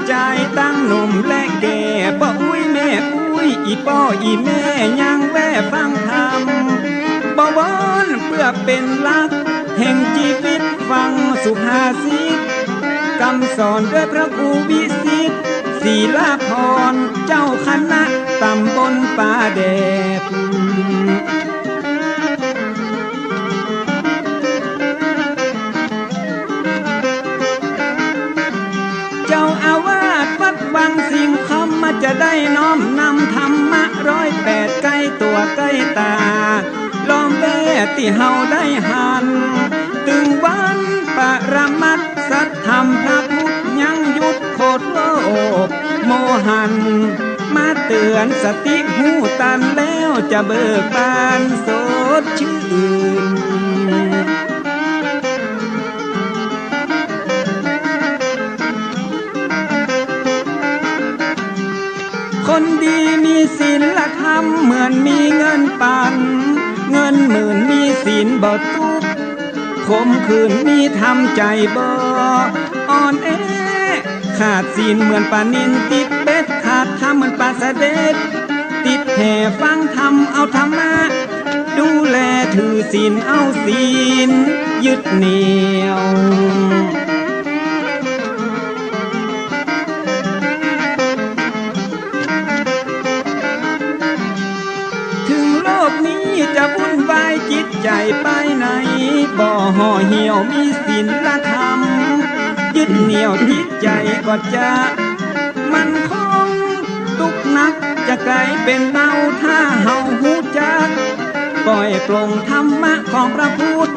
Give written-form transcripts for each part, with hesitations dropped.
ใจตั้งหนุ่มและแก่ป้าอุ้ยแม่อุ้ยอีป้ออีแม่ยังแว่ฟังธรรมบ่วอนเพื่อเป็นหลักแห่งชีวิตฟังสุภาษิตคำสอนด้วยพระครูวิสิทธิ์ศีลาภรณ์เจ้าคณะตำบลป่าแดดเจ้าอาวาสวัดวังสิงคำมาจะได้น้อมนำธรรมะ108ใกล้ตัวใกล้ตาล้อมแวดที่เฮาได้หันตึงวันปรมัตถ์สัทธรรมพระพุทธยังยุดโคตรโลกโมหันมาเตือนสติหูตันแล้วจะเบิกบานสดชื่นคนดีมีศีลธรรมเหมือนมีเงินปันเงินหมื่นมีศีลบ่ทุกคมคืนมีทำใจบ่อ่อนแอขาดศีลเหมือนปลานิลติดเบ็ดขาดธรรมเหมือนปลาเสด็จติดแห่ฟังธรรมเอาธรรมะดูแลถือศีลเอาศีลยึดเหนี่ยวถึงโลกนี้จะวุ่นวายจิตใจไปไหนบ่ห่อเหี่ยวมีศีลธรรมยึดเหนี่ยวจิตใจก็จะมันคงทุกนักจะกลายเป็นเบาถ้าเฮาหูจักปล่อยปลงธรรมะของพระพุทธ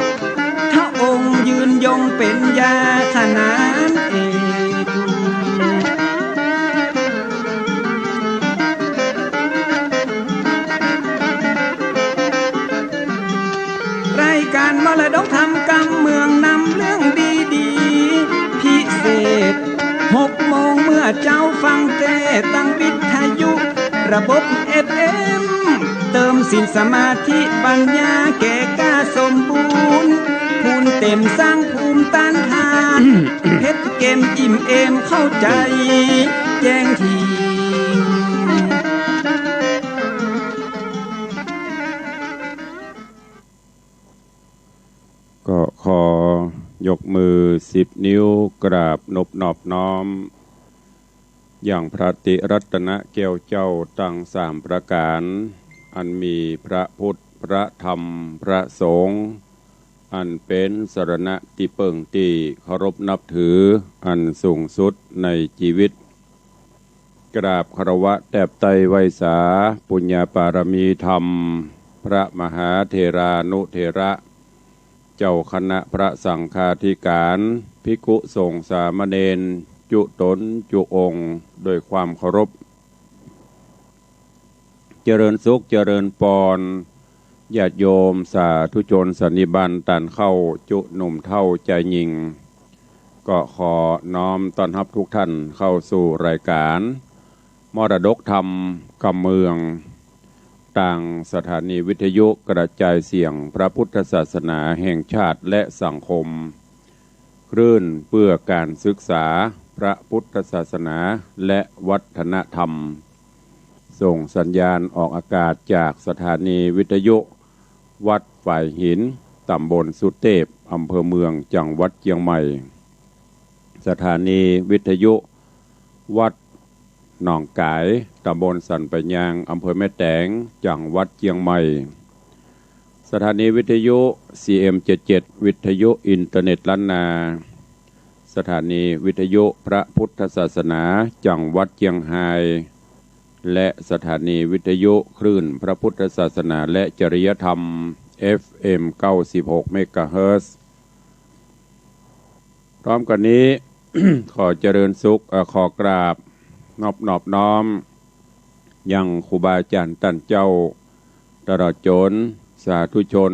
ถ้าองค์ยืนยงเป็นยาขนานเอกรายการมรดกธรรมกำเมืองนำเรื่องดีๆพิเศษ6 โมงเมื่อเจ้าฟังเทศตั้งวิทยุระบบ FM เติมศีลสมาธิปัญญาแก่กล้าสมบูรณ์ภูมิเต็มสร้างภูมิต้านทาน เพชรเกมอิ่มเอมเข้าใจแจ้งทีก็ขอยกมือ10 นิ้วกราบนอบน้อมอย่างพระติรัตนแก้วเจ้าตั้ง3 ประการอันมีพระพุทธพระธรรมพระสงฆ์อันเป็นสรณะที่เปิ่งที่เคารพนับถืออันสูงสุดในชีวิตกราบคารวะแทบไตรไวสาปุญญาปารมีธรรมพระมหาเถรานุเถระเจ้าคณะพระสังฆาธิการภิกขุสงฆ์สามเณรจุตนจุองค์โดยความเคารพเจริญสุขเจริญปรญาติโยมสาธุชนสันนิบาตตันเข้าจุหนุ่มเท่าใจยิงก็ขอน้อมต้อนรับทุกท่านเข้าสู่รายการมรดกธรรมกำเมืองต่างสถานีวิทยุกระจายเสียงพระพุทธศาสนาแห่งชาติและสังคมคลื่นเพื่อการศึกษาพระพุทธศาสนาและวัฒนธรรมส่งสัญญาณออกอากาศจากสถานีวิทยุวัดฝ่ายหินตำบลสุเทพอำเภอเมืองจังหวัดเชียงใหม่สถานีวิทยุวัดหนองกายตำบลสันปะยางอำเภอแม่แตงจังหวัดเชียงใหม่สถานีวิทยุ CM77 วิทยุอินเทอร์เน็ตล้านนาสถานีวิทยุพระพุทธศาสนาจังหวัดเชียงรายและสถานีวิทยุคลื่นพระพุทธศาสนาและจริยธรรม FM 96 เมกะเฮิรตซ์พร้อมกันนี้ ขอเจริญสุขขอกราบนอบน้อมยังครูบาอาจารย์ท่านเจ้าตลอดจนสาธุชน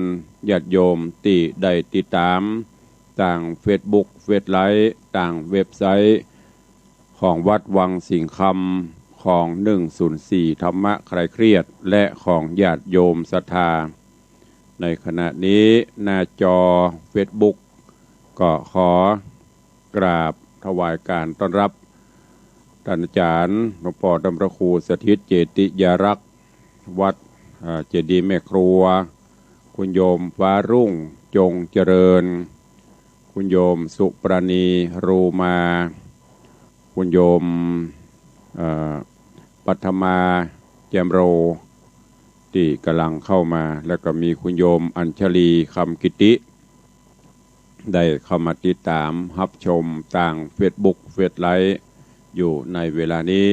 ญาติโยมที่ได้ติดตามต่างเฟซบุ๊กเฟซไลฟ์ต่างเว็บไซต์ของวัดวังสิงคำของ104ธรรมะคลายเครียดและของญาติโยมศรัทธาในขณะนี้หน้าจอเฟซบุ๊กก็ขอกราบถวายการต้อนรับ ท่านอาจารย์หลวงพ่อดำรงครูสถิตเจติยารักษ์วัดเจดีย์แม่ครัวคุณโยมฟ้ารุ่งจงเจริญคุณโยมสุปราณีรูมาคุณโยมปัทมาแจมโรที่กำลังเข้ามาแล้วก็มีคุณโยมอัญชลีคำกิติได้เข้ามาติดตามรับชมต่าง Facebook เฟซไลฟ์อยู่ในเวลานี้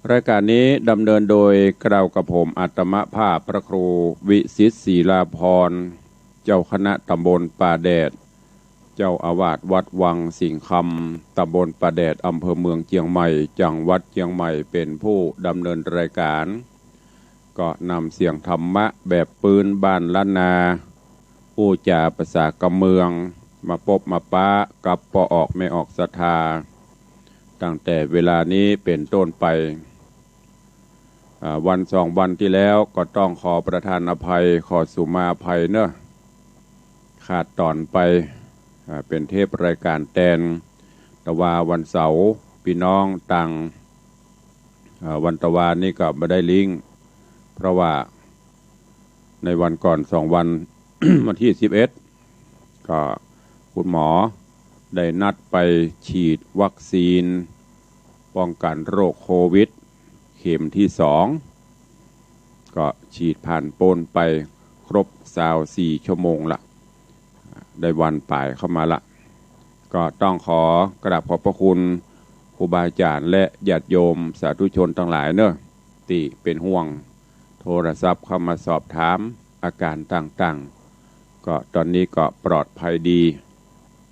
รายการนี้ดำเนินโดยกล่าวกับผมอาตมภาพพระครูวิสิตศรีลาภรณ์เจ้าคณะตำบลป่าแดดเจ้าอาวาสวัดวังสิงห์คำตำบลป่าแดดอำเภอเมืองเชียงใหม่จังหวัดเชียงใหม่เป็นผู้ดำเนินรายการก็นำเสียงธรรมะแบบปืนบ้านล้านนาผู้จาภาษากำเมืองมาพบมาป้ากับปออกไม่ออกศรัทธาตั้งแต่เวลานี้เป็นต้นไปวัน2 วันที่แล้วก็ต้องขอประทานอภัยขอสุมาอภัยเนอะขาดตอนไปเป็นเทปรายการแตนตะวาวันเสาร์พี่น้องตังวันตะวานี่ก็ไม่ได้ลิงก์เพราะว่าในวันก่อน2 วัน วันที่11ก็คุณหมอได้นัดไปฉีดวัคซีนป้องกันโรคโควิดเข็มที่2ก็ฉีดผ่านโปนไปครบ24 ชั่วโมงละได้วันป่ายเข้ามาละก็ต้องขอกราบขอบพระคุณครูบาอาจารย์และญาติโยมสาธุชนทั้งหลายเนอะที่เป็นห่วงโทรศัพท์เข้ามาสอบถามอาการต่างๆก็ตอนนี้ก็ปลอดภัยดี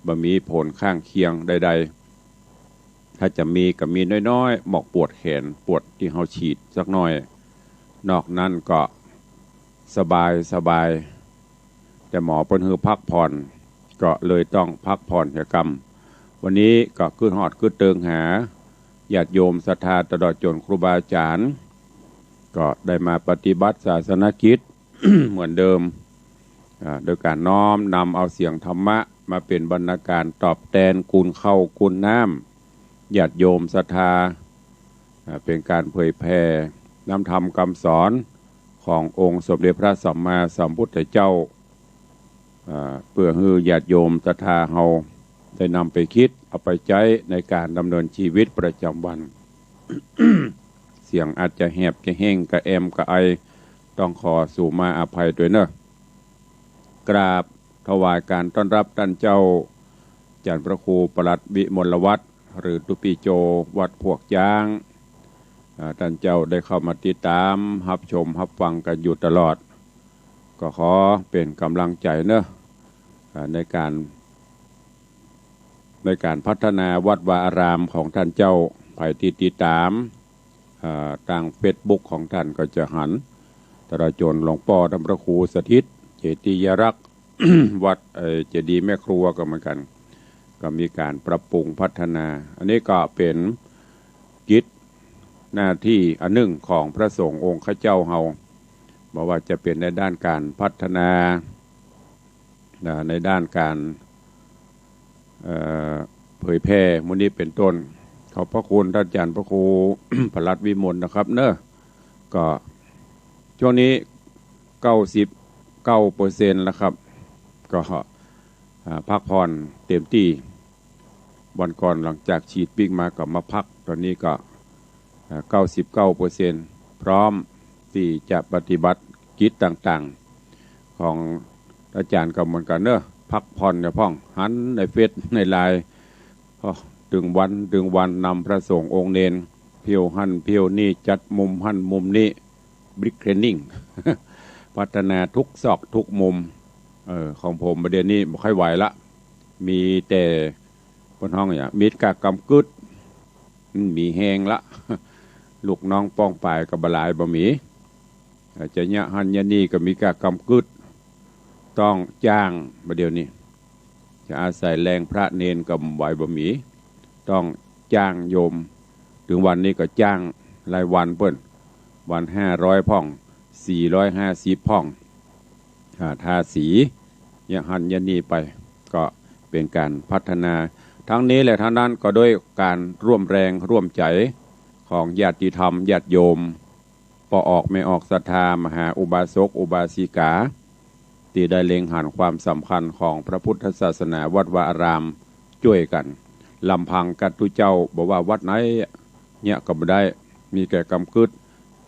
บ่มีผลข้างเคียงใดๆถ้าจะมีก็มีน้อยๆหมอกปวดแขนปวดที่เขาฉีดสักหน่อยนอกนั้นก็สบายแต่หมอเพิ่นให้พักผ่อนก็เลยต้องพักผ่อนกรรมวันนี้ก็ขึ้นฮอดขึ้นเติงหาญาติโยมศรัทธาตลอดจนครูบาอาจารย์ก็ได้มาปฏิบัติศาสนกิจ เหมือนเดิมโดยการน้อมนำเอาเสียงธรรมะมาเป็นบรรณาการตอบแทนคุณเข้าคุณน้ำญาติโยมศรัทธาเป็นการเผยแผ่นำธรรมคำสอนขององค์สมเด็จพระสัมมาสัมพุทธเจ้าเพื่อให้ญาติโยมศรัทธาเฮาได้นำไปคิดเอาไปใช้ในการดำเนินชีวิตประจำวัน เสียงอาจจะแหบจะแห้งกระแอมกระไอต้องขอสู่มาอภัยด้วยเนอะกราบถวายการต้อนรับท่านเจ้าจันพระครูปลัดวิมลวัฒน์หรือตุปีโจวัดพวกยางท่านเจ้าได้เข้ามาติดตามรับชมรับฟังกันอยู่ตลอดก็ขอเป็นกำลังใจเนอะในการพัฒนาวัดวาอารามของท่านเจ้าไปติดตามทางเฟซบุ๊กของท่านก็จะหันตระจนหลวงพ่อดำรงครูสถิตเจติยรักษ์ วัดเจดีย์แม่ครัวก็เหมือนกันก็มีการปรับปรุงพัฒนาอันนี้ก็เป็นกิจหน้าที่อันหนึ่งของพระสงฆ์องค์ข้าเจ้าเฮาบอกว่าจะเป็นในด้านการพัฒนาในด้านการเผยแพร่มุนี้เป็นต้นขอบพระคุณท่านอาจารย์พระครู พลัดวิมลนะครับเนอะก็ช่วงนี้99%แล้วครับก็พักผ่อนเต็มที่วันก่อนหลังจากฉีดปิ๊กมาก็มาพักตอนนี้ก็99%พร้อมที่จะปฏิบัติกิจต่างๆของอาจารย์กับเหมือนกันเนอะพักผ่อนเนี่ยพ่องหันในเฟซในไลน์ดึงวันนำพระสงฆ์องค์เนนเพียวหันเพียวนี่จัดมุมหันมุมนี้บริกเทรนนิ่ง พัฒนาทุกซอกทุกมุมของผมประเด็นนี้ไม่ค่อยไหวละมีแต่บนห้องอย่างมีกากำกึดมีแหงละ ลูกน้องป้องปลายกับบลายบะหมี่จะเนี่ยหันยานี่ก็มีกากำกึดต้องจ้างประเดี๋ยวนี้จะอาศัยแรงพระเนนกับไหวบะหมี่ต้องจ้างโยมถึงวันนี้ก็จ้างรายวันเพิ่นวัน500 พ่อง450 พ่องทาสีเนี่ยหันยานี่ไปก็เป็นการพัฒนา ทั้งนี้และทั้งนั้นก็ด้วยการร่วมแรงร่วมใจของญาติธรรมญาติโยมปอออกไม่ออกศรัทธามหาอุบาสกอุบาสิกาที่ได้เล็งเห็นความสำคัญของพระพุทธศาสนาวัดวาอารามช่วยกันลำพังกัตตุเจ้าบอกว่าวัดไหนเนี่ยก็ไม่ได้มีแก่กำกึด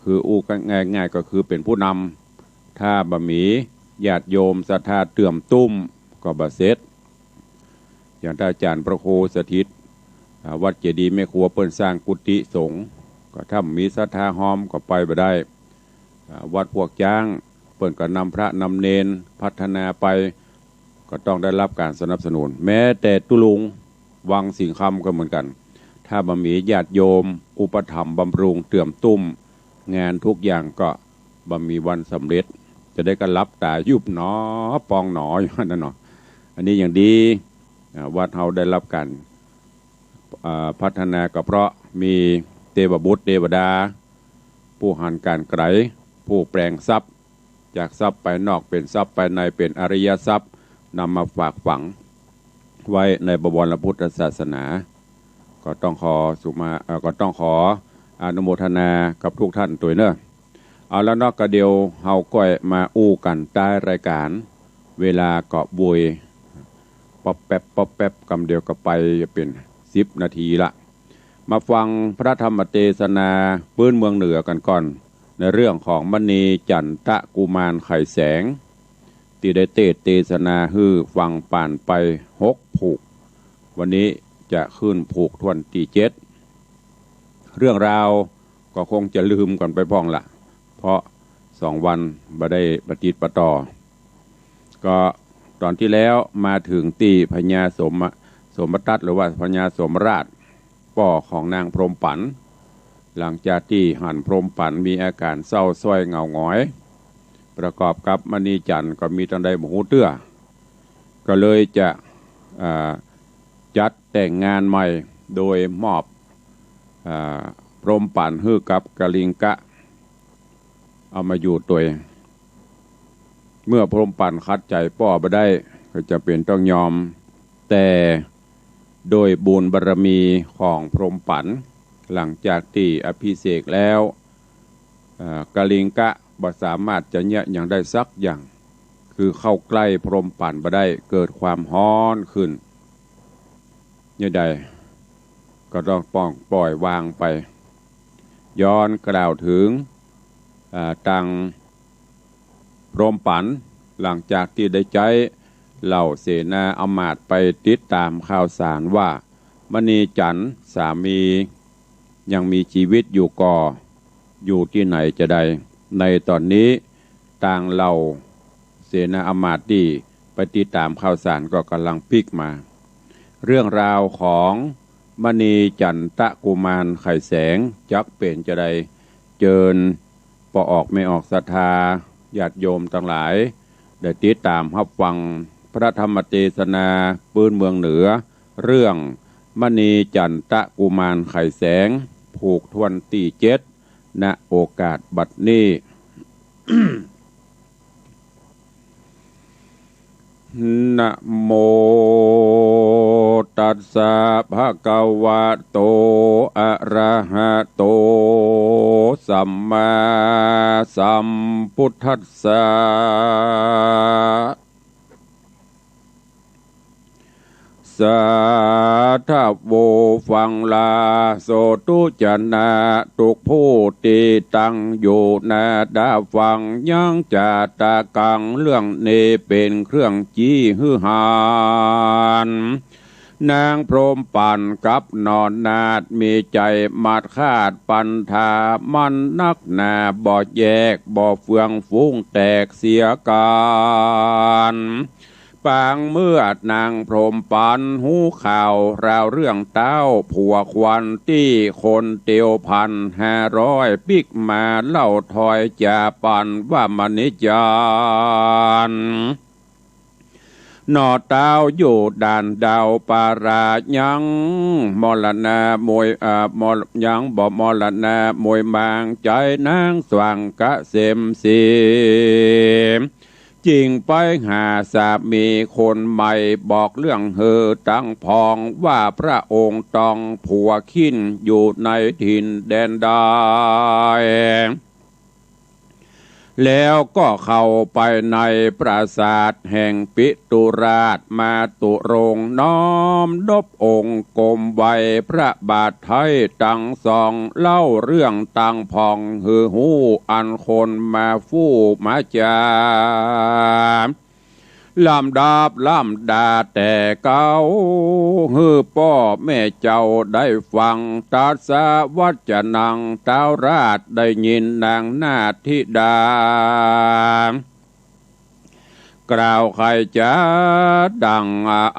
คืออู้กันง่ายๆก็คือเป็นผู้นำถ้าบะหมี่ญาติโยมศรัทธาเตื่อมตุ้มก็บะเสร็จอย่างอาจารย์พระโคสถิตวัดเจดีย์แม่ครัวเปิ้นสร้างกุฏิสงฆ์ก็ถ้ามีศรัทธาหอมก็ไปบ่ได้วัดพวกจ้างเปิ้นก็นำพระนำเนนพัฒนาไปก็ต้องได้รับการสนับสนุนแม้แต่ตุลุงวังสิงคำก็เหมือนกันถ้าบ่มีญาติโยมอุปถัมภ์บำรุงเตื่อมตุ้มงานทุกอย่างก็บ่มีวันสำเร็จจะได้ก็รับตายุบหนอปองหนออยู่นั่นเนาะอันนี้อย่างดีวัดเฮาได้รับการพัฒนาก็เพราะมีเทวบุตรเทวดาผู้หันการไกลผู้แปลงทรัพย์จากทรัพย์ไปนอกเป็นทรัพย์ไปในเป็นอริยทรัพย์นำมาฝากฝังไว้ในบวรพุทธศาสนาก็ต้องขออนุโมทนากับทุกท่านตัวเนอะเอาแล้วนอกกระเดียวเฮาก้อยมาอู้กันใต้รายการเวลาเกาะบุยป๊อปแป๊บกำเดียวก็ไปเป็น10 นาทีละมาฟังพระธรรมเทศนาพื้นเมืองเหนือกันก่อนในเรื่องของมณีจันทะกุมารไข่แสงที่ได้เทศนาฮื้อฟังป่านไป6 ผูกวันนี้จะขึ้นผูกทวนที่7เรื่องราวก็คงจะลืมก่อนไปพ้องละเพราะ2 วันบ่ได้ปฏิบัติต่อก็ตอนที่แล้วมาถึงตีพญาสมตัดหรือว่าพญาสมราชป่อของนางพรหมปันหลังจากที่หันพรหมปันมีอาการเศร้าส้อยเหงาหงอยประกอบกับมณีจันทร์ก็มีตันใดหมูเตื้อก็เลยจะจัดแต่งงานใหม่โดยมอบพรหมปันฮื้อกับกลิงกะเอามาอยู่ตัวเมื่อพรหมปันคัดใจป้อบ่ได้ก็จะเป็นต้องยอมแต่โดยบุญบารมีของพรหมปันหลังจากที่อภิเษกแล้วกลิงกะบ่สามารถจะเนี่ยอย่างได้สักอย่างคือเข้าใกล้พรหมปันบ่ได้เกิดความฮ้อนขึ้นเนี่ยใดก็ต้องปล่อยวางไปย้อนกล่าวถึงตังพรหมปันหลังจากที่ได้ใจเหล่าเสนาอมาตย์ไปติดตามข่าวสารว่ามณีจันทร์สามียังมีชีวิตอยู่ก่ออยู่ที่ไหนจะใดในตอนนี้ต่างเหล่าเสนาอมาตย์ที่ไปติดตามข่าวสารก็กำลังพลิกมาเรื่องราวของมณีจันทะกุมารไข่แสงจักเป็นจะใดเจิญปอออกไม่ออกศรัทธาญาติโยมทั้งหลายได้ติดตามรับฟังพระธรรมเทศนาปืนเมืองเหนือเรื่องมณีจันทะกุมารไข่แสงผูกทวนที่7ณโอกาสบัดนี้ นะโมตัสสะภะคะวะโตอะระหะโตสัมมาสัมพุทธัสสะสาธุโวฟังลาโสตุจนะทุกผู้ตีตั้งอยู่นาดาฟังยังจาตากังเรื่องเนเป็นเครื่องจี้ฮือหานนางพรหมปันกับนอนนาดมีใจมาดคาดปันธามันนักหนาบ่แยกบ่เฟืองฟุ้งแตกเสียการปางเมื่อนางพรหมปันหูข่าวราวเรื่องเต้าผัวควันที่คนเตียว1,500ปิกมาเล่าถอยจ่าปันว่ามณิจารนอเต้าอยู่ด่านดาวปารายังมรณะมวยยังบ่มรณะมวยบางใจนางสว่างกะเสมสี จริงไปหาสามีคนใหม่บอกเรื่องเฮอตั้งพองว่าพระองค์ต้องผัวขิ้นอยู่ในถิ่นแดนใดแล้วก็เข้าไปในปราสาทแห่งปิตุราชมาตุรงน้อมดบองค์กรมไว้พระบาทไทยตั้งสองเล่าเรื่องตั้งพองฮือหูอันคนมาฟู่มาจาลำดาบลำดาแต่เก่าฮือพ่อแม่เจ้าได้ฟังตาสาวัจนังเต้าราชได้ยินนางนาธิดากล่าวใครจะดัง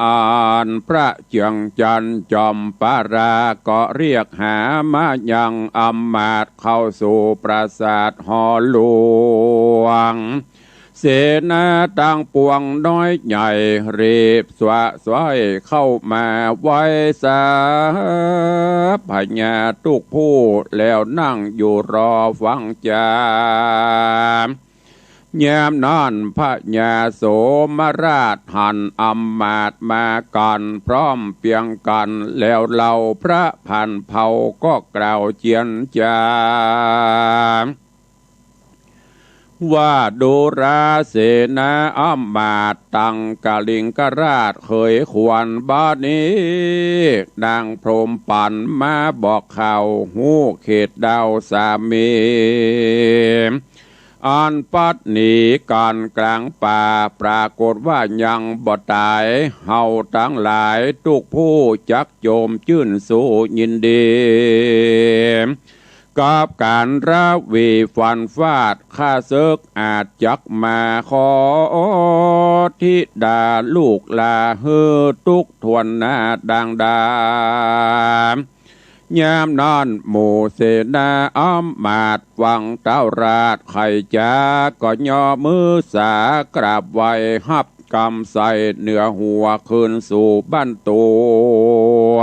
อ่านพระเจียงจันทร์จอมปาราก็เรียกหามายังอำมาตย์เข้าสู่ปราสาทหอหลวงเสนาต่างปวงน้อยใหญ่รีบสวะสวยเข้ามาไว้สาพญาทุกผู้แล้วนั่งอยู่รอฟังจายามนั้นพระญาโสมราชหันอำมาตย์มากันพร้อมเพียงกันแล้วเราพระพันเผ่าก็กล่าวเจียนจาว่าดูราเสนาอำมาตย์ตังกาลิงกราชเคยควรบ้านนี้นางพรหมปันมาบอกข่าวหูเขตดาวสามีอันปัดหนีการกลางป่าปรากฏว่ายังบ่ตายเฮาทั้งหลายทุกผู้จักโจมชื่นสู้ยินดีกับการราวีฟันฟาดข้าศึกอาจจักมาขอทิดาลูกลาเฮือทุกทวนหน้าดังดายามนั้นหมู่เสนาอำมาตย์วังเต้าราชไข่จาก็ย่อมือสากราบไหวหับกำใส่เหนือหัวคืนสู่บ้านตัว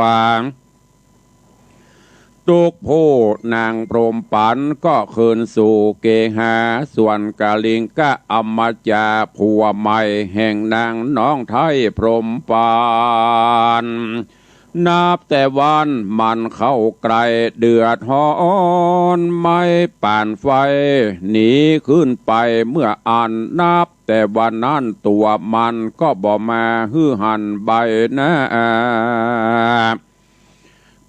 ทุกผู้นางพรหมปันก็คืนสู่เกหาส่วนกาลิงกะอมจาผัวใหม่แห่งนางน้องไทยพรหมปันนับแต่วันมันเข้าไกลเดือดฮ้อนไม่ป่านไฟหนีขึ้นไปเมื่ออันนับแต่วันนั้นตัวมันก็บ่มาฮือหันใบหน้า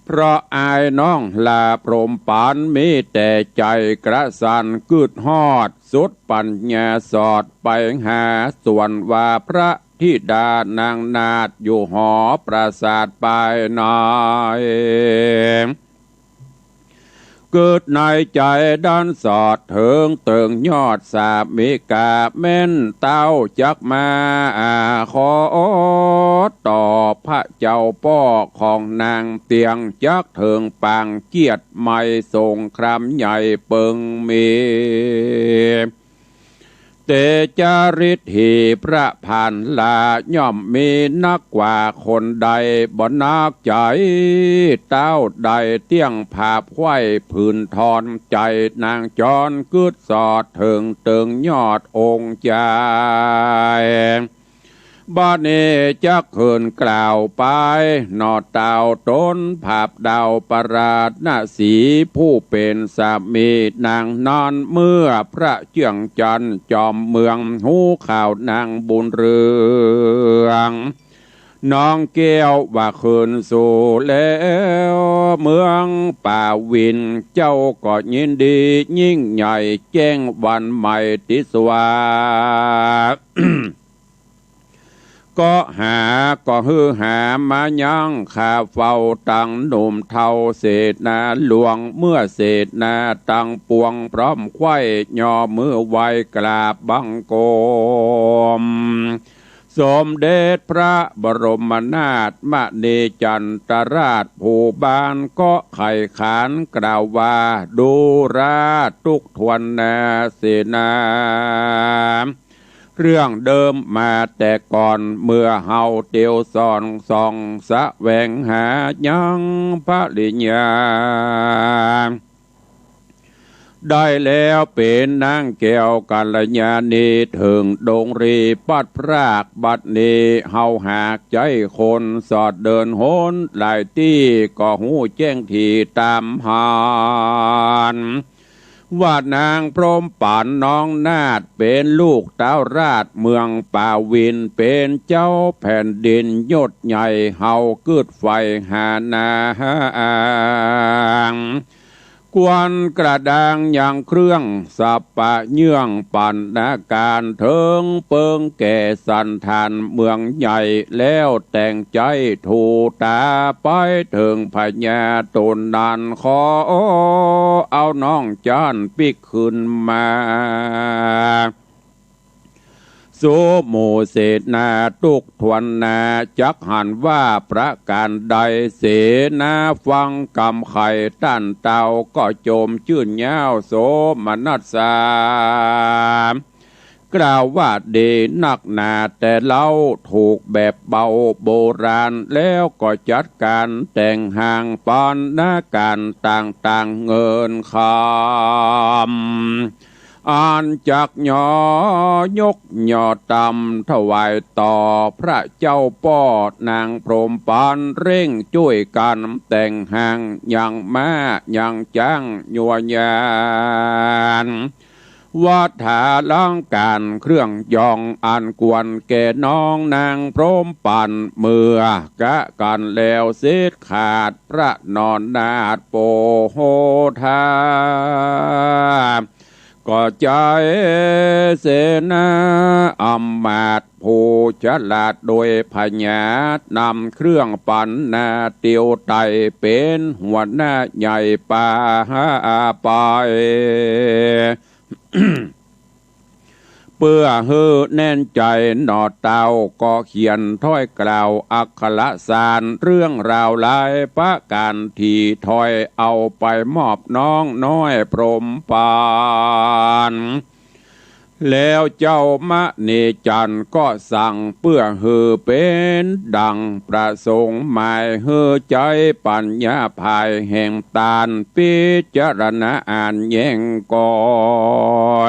เพราะอายน้องลาพรหมปันมีแต่ใจกระสันกึดฮอดสุดปัญญาสอดไปหาส่วนว่าพระธิดานางนาฏอยู่หอปราสาทไปหน่อยเกิดในใจด้านสอดเถิงเติงยอดสามิกาแม่นเต้าจักมาขอต่อพระเจ้าป้อของนางเตียงจักเถิงปางเกียรติไม่ทรงครามใหญ่เปิงมีเตจาริธีพระผ่านลาย่อมมีนักกว่าคนใดบ่นักใจเต้าใดเตี้ยงผาบไข้ผืนทอนใจนางจรกึดสอดเถิงเติงยอดองค์ใจบ้านนี้จะเขินกล่าวไปนอดดาวต้นภาพดาวประราชนาสีผู้เป็นสามีนางนอนเมื่อพระเจียงจันทร์จอมเมืองหูข่าวนางบุญเรืองน้องแก้วว่าเขินสู่แล้วเมืองป่าวินเจ้าก็ยินดียิ่งใหญ่แจ้งวันใหม่ติสวา ก็หาก็ฮือหามายังข้าเฝ้าตังหนุ่มเทาเศษนาหลวงเมื่อเศษนาตังปวงพร้อมไข่ย่อมือไหวกราบบังกรมสมเด็จพระบรมนาถมณีจันทราชผู้บานก็ไข่ขานกล่าวว่าดูราทุกทวนนาเสนาเรื่องเดิมมาแต่ก่อนเมื่อเฮาเตียวสอนส่องสะแหวงหายังพระลิญญา ได้แล้วเป็นนางแก้วกัลยาณีถึงดงรีปัดพรากบัดนี้เฮาหากใจคนสอดเดินโหนหลายที่ก็หูแจ้งทีตามหานว่านางพรหมป่านน้องนาฏเป็นลูกเต้าราชเมืองป่าวินเป็นเจ้าแผ่นดินยศใหญ่เฮากึดไฟหานาควนกระดังอย่างเครื่องสับปะเยื่องปันนาการเถิงเปิงแก่สันทานเมืองใหญ่แล้วแต่งใจถูตาไปถึงพญาตนนันขอเอาน้องจานปิกขึ้นมาสุโมเสนาตุกทวนนาจักหันว่าประการใดเสนาฟังกำไข่ต้านเตาก็โจมชื่นยาวโสมนัสสากล่าวว่าเดนักหนาแต่เล่าถูกแบบเบาโบราณแล้วก็จัดการแต่งห่างปอนนาการต่างๆเงินคำอ่านจากหยอยกหยอตำถวายต่อพระเจ้าป้อนางพรหมปานเร่งช่วยกันแต่งห่างอย่างม้าอย่างจ้างยัวยานวัฏฐาลังการเครื่องยองอันกวนแก่น้องนางพรหมปันเมื่อกะกันแล้วเสียขาดพระนอนนาฏโปโหธาก็ใจเสนาอำมาตย์ผู้ฉลาดโดยพญานำเครื่องปั่นนาเตียวไตเป็นหัวหน้าใหญ่ป่าไป เพื่อฮือแน่นใจหนอเตาก็เขียนถ้อยกล่าวอักขระสารเรื่องราวหลายประการที่ถ้อยเอาไปมอบน้องน้อยพรหมปานแล้วเจ้ามะเนจันก็สั่งเพื่อฮือเป็นดังประสงค์หมายฮือใจปัญญาภายแห่งตาลพิจารณาอ่านแย่งก่อ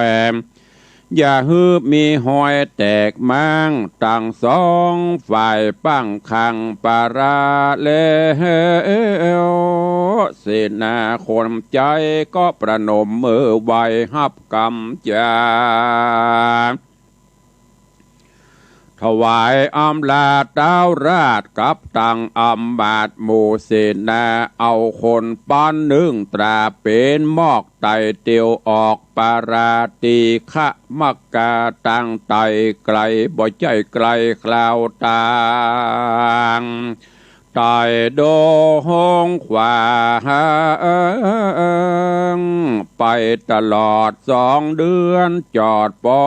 ยอย่าฮือมีหอยแตกมั่งต่างสองฝ่ายปั้งคังปาราเลเสนาคนใจก็ประนมมือไหวฮับกำจาถวายอำลาเต้าราชกับตังอำบาดหมู่เสนาเอาคนป้อนนึ่งตราเป็นมอกไตเตียวออกปาราตีขะมักกาตังไตไกลบ่ใจไกลคลาวตางไตโดหงขวาไปตลอด2 เดือนจอดปอ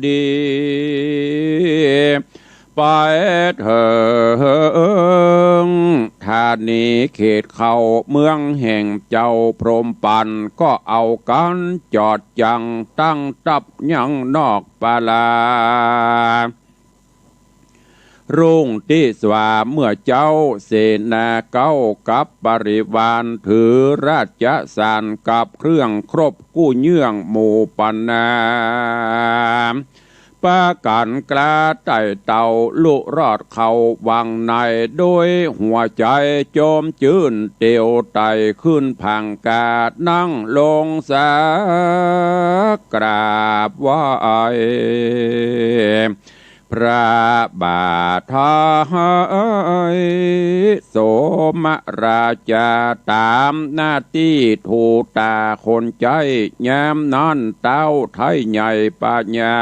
ดีไปเถิงธานีเขตเข้าเมืองแห่งเจ้าพรหมปันก็เอากันจอดยังตั้งตับยังนอกปาลารุ่งที่สว่าเมื่อเจ้าเสนาเก้ากับปริวารถือราชสารกับเครื่องครบกู้เยื่องหมู่ปนาปากันกล้าไต่เต่าลุรอดเขาวังในโดยหัวใจโจมจื่นเตียวไต่ขึ้นพังกาดนั่งลงสากราบไหว้พระบาทโสมราชาตามหน้าที่ถูตาคนใจยามนั้นเต้าไทยใหญ่ปัญญา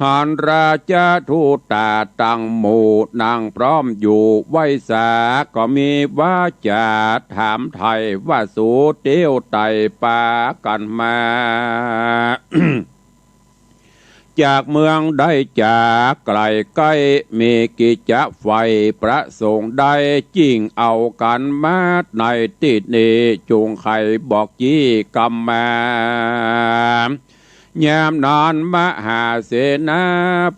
หันราชาทูตาตั้งหมู่นางพร้อมอยู่ไว้สาก็มีว่าจะถามไทยว่าสู่เตี้ยวไต่ปากันมา จากเมืองได้จากไกลใกล้มีกิจไฟประสงค์ได้จริงเอากันมาในติดนี้จุงไข่บอกจี้กำมา ยามนานมหาเสนา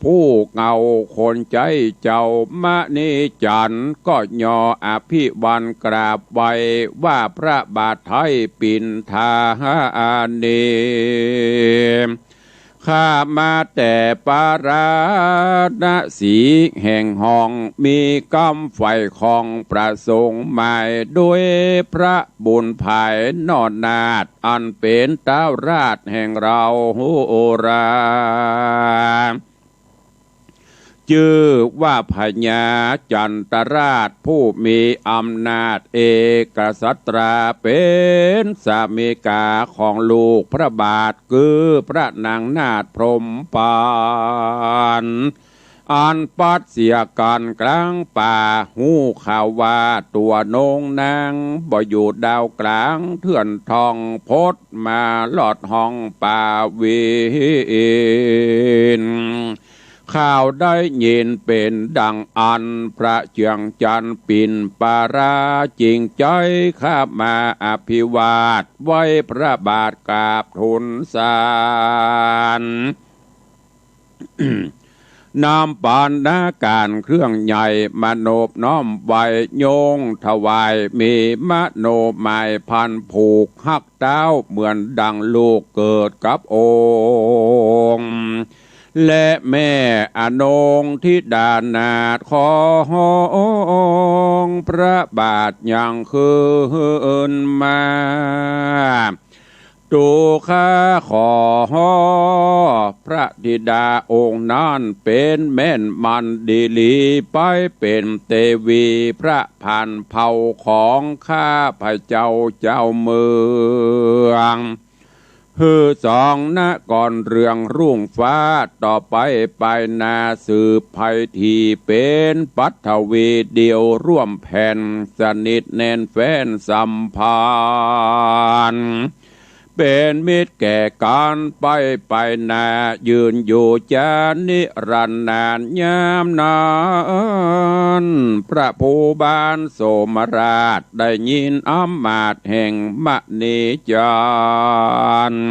ผู้เงาคนใจเจ้ามะนิจันก็ย่ออภิวันกราบไว้ว่าพระบาทไทยปินทาเนข้ามาแต่ปาราณสีแห่งห้องมีกำไฟของประสงค์หมายด้วยพระบุญภายนอนาถอันเป็นเต้าราชแห่งเราโหราชื่อว่าพญาจันตราชผู้มีอำนาจเอกสัตราเป็นสามีกาของลูกพระบาทคือพระนางนาถพรหมปานอันปัดเสียกันกลางป่าหูข่าวว่าตัวนงนางบ่อยู่ดาวกลางเถื่อนทองพดมาลอดห้องป่าวินข่าวได้ยินเป็นดังอันพระเจียงจันทร์ปินปาราจริงใจข้ามาอภิวาทไว้พระบาทกราบทูลสารนำปานนาการเครื่องใหญ่มโนบน้อมไว้โยงถวายมีมโนหมายพันผูกหักเต้าเหมือนดังลูกเกิดกับองค์และแม่อนงทิดานาถของพระบาทยังคืนมาตูข้าขอพระธิดาองค์นั้นเป็นแม่นมันดีลีไปเป็นเทวีพระพันเผ่าของข้าพระเจ้าเจ้าเมืองฮือสองนะก่อนเรืองรุ่งฟ้าต่อไปไปนาสืบภัยที่เป็นปัทวีเดียวร่วมแผ่นสนิทแน่นแฟนสัมพันธ์เป็นมิตรแก่การไปนายืนอยู่จานิรันดร์นานยามนานพระภูบาลโสมราชได้ยินอำมาตย์แห่งมณีจันทร์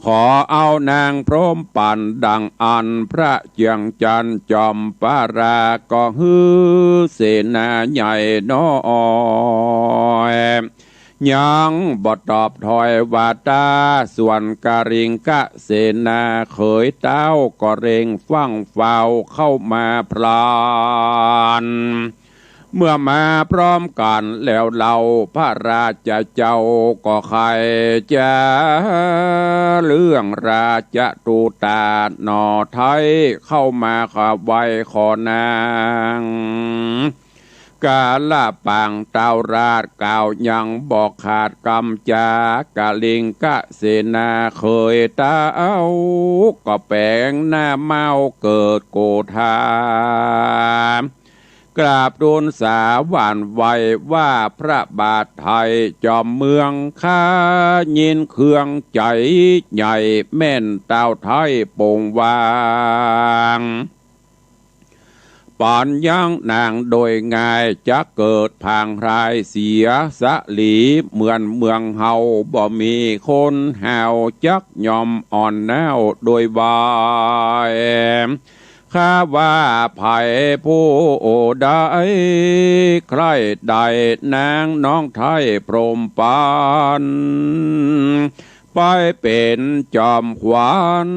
ขอเอานางพร้อมปันดังอันพระเจียงจันทร์จอมปาราก็ฮือเสนาใหญ่น้อยยังบ่ตอบถอยวาตาส่วนกาลิงกะเสนาเขยเต้าก็เร่งฟั่งเฝ้าเข้ามาพลานเมื่อมาพร้อมกันแล้วเราพระราชเจ้าก็ใครจะเรื่องราชตูตาหนอไทยเข้ามาขับไว้ขอนางกาลปางเต้าราชกล่าวยังบอกขาดกำจากาลิงกะเสนาเคยเต้าก็แปลงหน้าเมาเกิดโกธากราบทูลสาหวานไว้ว่าพระบาทไทยจอมเมืองข้ายินเครื่องใจใหญ่แม่นเต้าไทยโป่งวางปอนย่างนางโดยง่ายจะเกิดพางรายเสียสะหลีเหมือนเมืองเฮาบ่มีคนหาวจักยอมอ่อนแนวโดยบายข้าว่าภัยผู้ใดใครใดนางน้องไทยพรหมปานไปเป็นจอมขวาน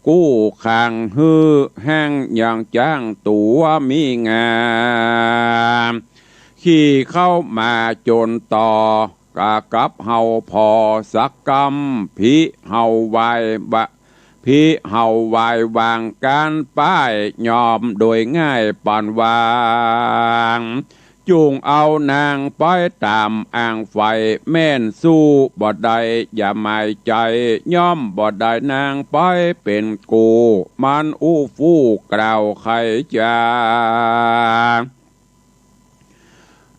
กู้ข้างฮือแห้งอย่างจ้างตัวมีงามขี่เข้ามาจนต่อกะกับเฮาพอสักกรรมพิเฮาไว้บะพิเฮาวายวางการป้ายยอมโดยง่ายปานวางจูงเอานางไปตามอ่างไฟแม่นสู้บ่ได้อย่าหมายใจย่อมบ่ได้นางไปเป็นกูมันอู้ฟู่กล่าวใครจา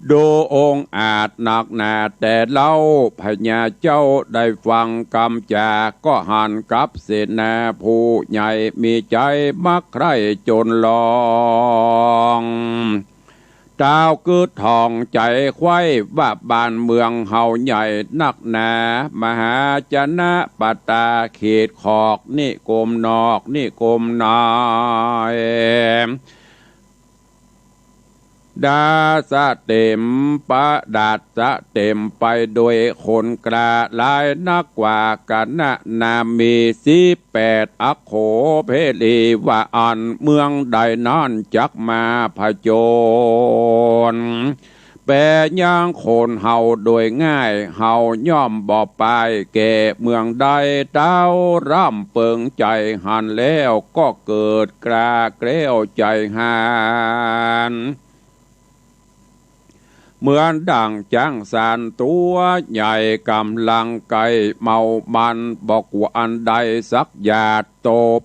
ดูองค์อาจหนักหนาแต่เล่าพญาเจ้าได้ฟังคำจาก็หันกับเสนาผู้ใหญ่มีใจมักใครจนลอง ดาวกืดทองใจไข้ว่าบ้านเมืองเฮาใหญ่นักหนามหาจนะปตาเขตขอกนิกรมนอกนิกรมนายดาสะเต็มปะดาสะเต็มไปโดยคนกระลายนักกว่ากันนามี18อักโขเพลีว่าอันเมืองใดนั้นจักมาผจญแปรย่างคนเฮาโดยง่ายเฮาย่อมบ่ไปแก่เมืองใดเต้าร่ำเปิงใจหันแล้วก็เกิดกระเกลียวใจหานเหมือนดังจ้างสารตัวใหญ่กำลังไกเมามันบอกว่าอันใดสักอย่าตบ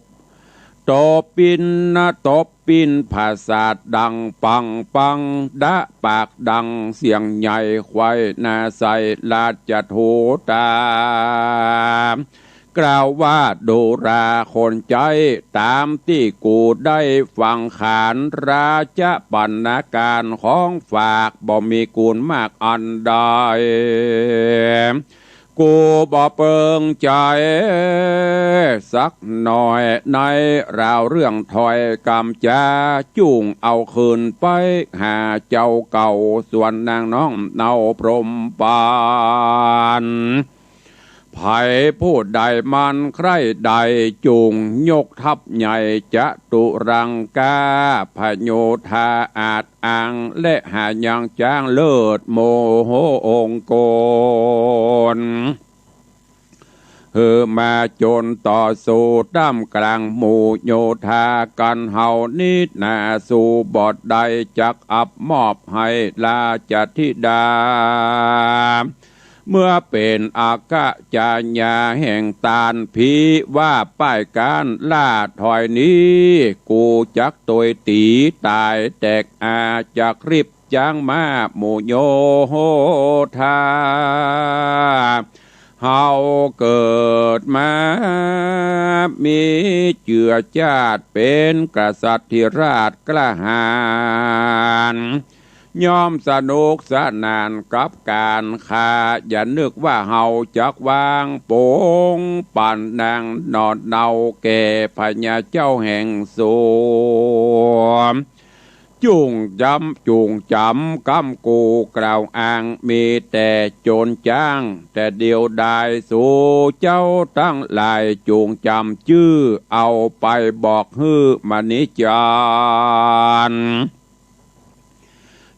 ปินนะตบปินภาษาดังปังปังดะปากดังเสียงใหญ่ควายนาใสลาจะโทตากล่าวว่าดูราคนใจตามที่กูได้ฟังขานราชบรรณาการของฝากบ่มีกูลมากอันใดกูบ่เปิงใจสักหน่อยในราวเรื่องถอยกำจาจุ่งเอาคืนไปหาเจ้าเก่าส่วนนางน้องเนาพรหมปานไผผู้ใดมันใครใดจุงยกทัพใหญ่จะตุรังกาพโยธาอาจอ่างและหายังจ้างเลิศโมโหองโกนมาจนต่อสู้ด้ามกลางหมู่โยธากันเฮานิดนาสู่บอดใดจักอับมอบให้ลาจธิดาเมื่อเป็นอากาจาญาแห่งตาลพีว่าป้ายการล่าถอยนี้กูจักตัวตีตายแตกอาจากริบจางมาหมู่โยธาเฮาเกิดมามีเจือชาติเป็นกษัตริย์ที่ราชกล้าหาญยอมสนุกสนานกับการฆ่าอย่านึกว่าเฮาจักวางโปงปั่นนางนอดเนาแก่พญาเจ้าแห่งสวมจุงจำกำกูกล่าวอ้างมีแต่โจรจ้างแต่เดียวดายสู่เจ้าตั้งหลายจุงจำชื่อเอาไปบอกฮื้อมณิจาร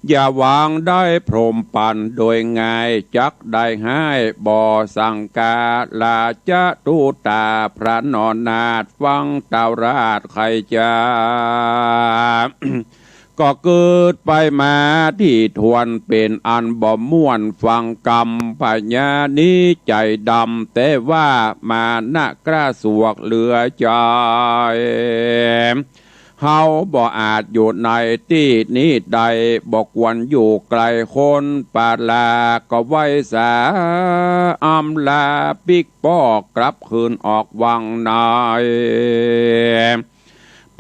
อย่าวางได้พรหมปันโดยง่ายจักได้ให้บ่อสังกาลาจะตูตาพระนอนนาดฟังตาราชใครจะก็เกิดไปมาที่ทวนเป็นอันบ่ม่วนฟังกรรมพญานี้ใจดำแต่ว่ามานะกล้าสวกเหลือใจเฮาบ่อาจอยู่ในที่นี้ใดบ่ควรอยู่ไกลคนปาลาก็ไว้สาอำลาปิกป้อกลับคืนออกวังนาย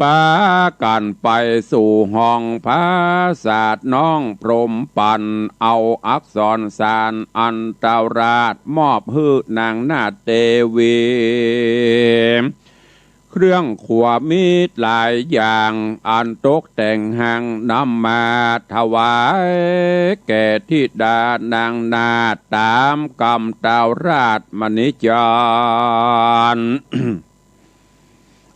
ปากันไปสู่ห้องพระศาสตร์น้องพรหมปันเอาอักษรสารอันตราชมอบฮื้อนางนาเตวีเครื่องขวามีดหลายอย่างอันตกแต่งหังนำมาถวายแก่ธิดานางนาตามกรรมตาราชมณิจาร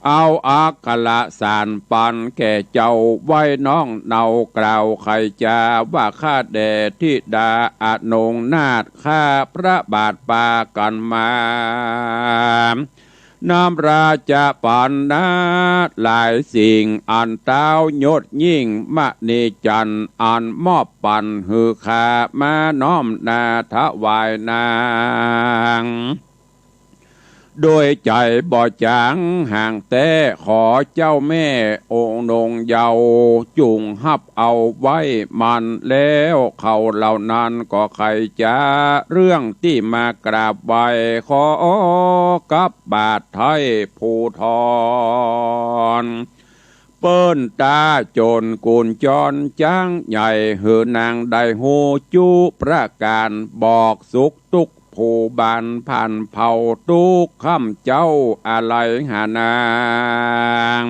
เอาอักขละสารปันแก่เจ้าไว้น้องเนากล่าวใครจาว่าข้าแด่ธิดาอนงนาถข้าพระบาทปากันมาน้ำราชปันนาหลายสิ่งอันเต้ายศยิ่งมณีจันอันมอบปันหือขามาน้อมนาถวายนางโดยใจบ่จางห่างแต่ขอเจ้าแม่องค์นงเยาจุงหับเอาไว้มันแล้วเขาเหล่านั้นก็ใครจะเรื่องที่มากราบไหว้ขอกับบาทไทยภูทรเป ปิ้นตาโจนกุนจรจ้างใหญ่เหือนางได้หูจูประการบอกสุขทุกผู้บานผ่านเผาทุกคำเจ้าอะไรหานาง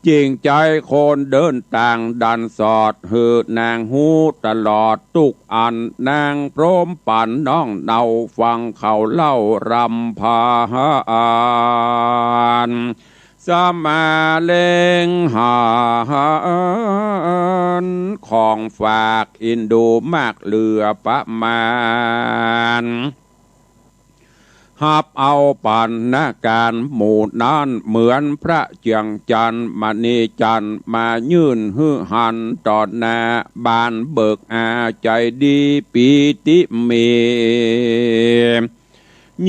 จริงใจคนเดินต่างดันสอดหือนางหูตลอดทุกอันนางพร้อมปั่นน้องเนาฟังเขาเล่ารำพานสมาเลงหานของฝากอินดูมากเหลือประมาณหับเอาปันนาการหมู่นั้นเหมือนพระเจียงจันทร์มณีจันทร์มายื่นหื้อหันตอดหน้าบานเบิกอาใจดีปีติมี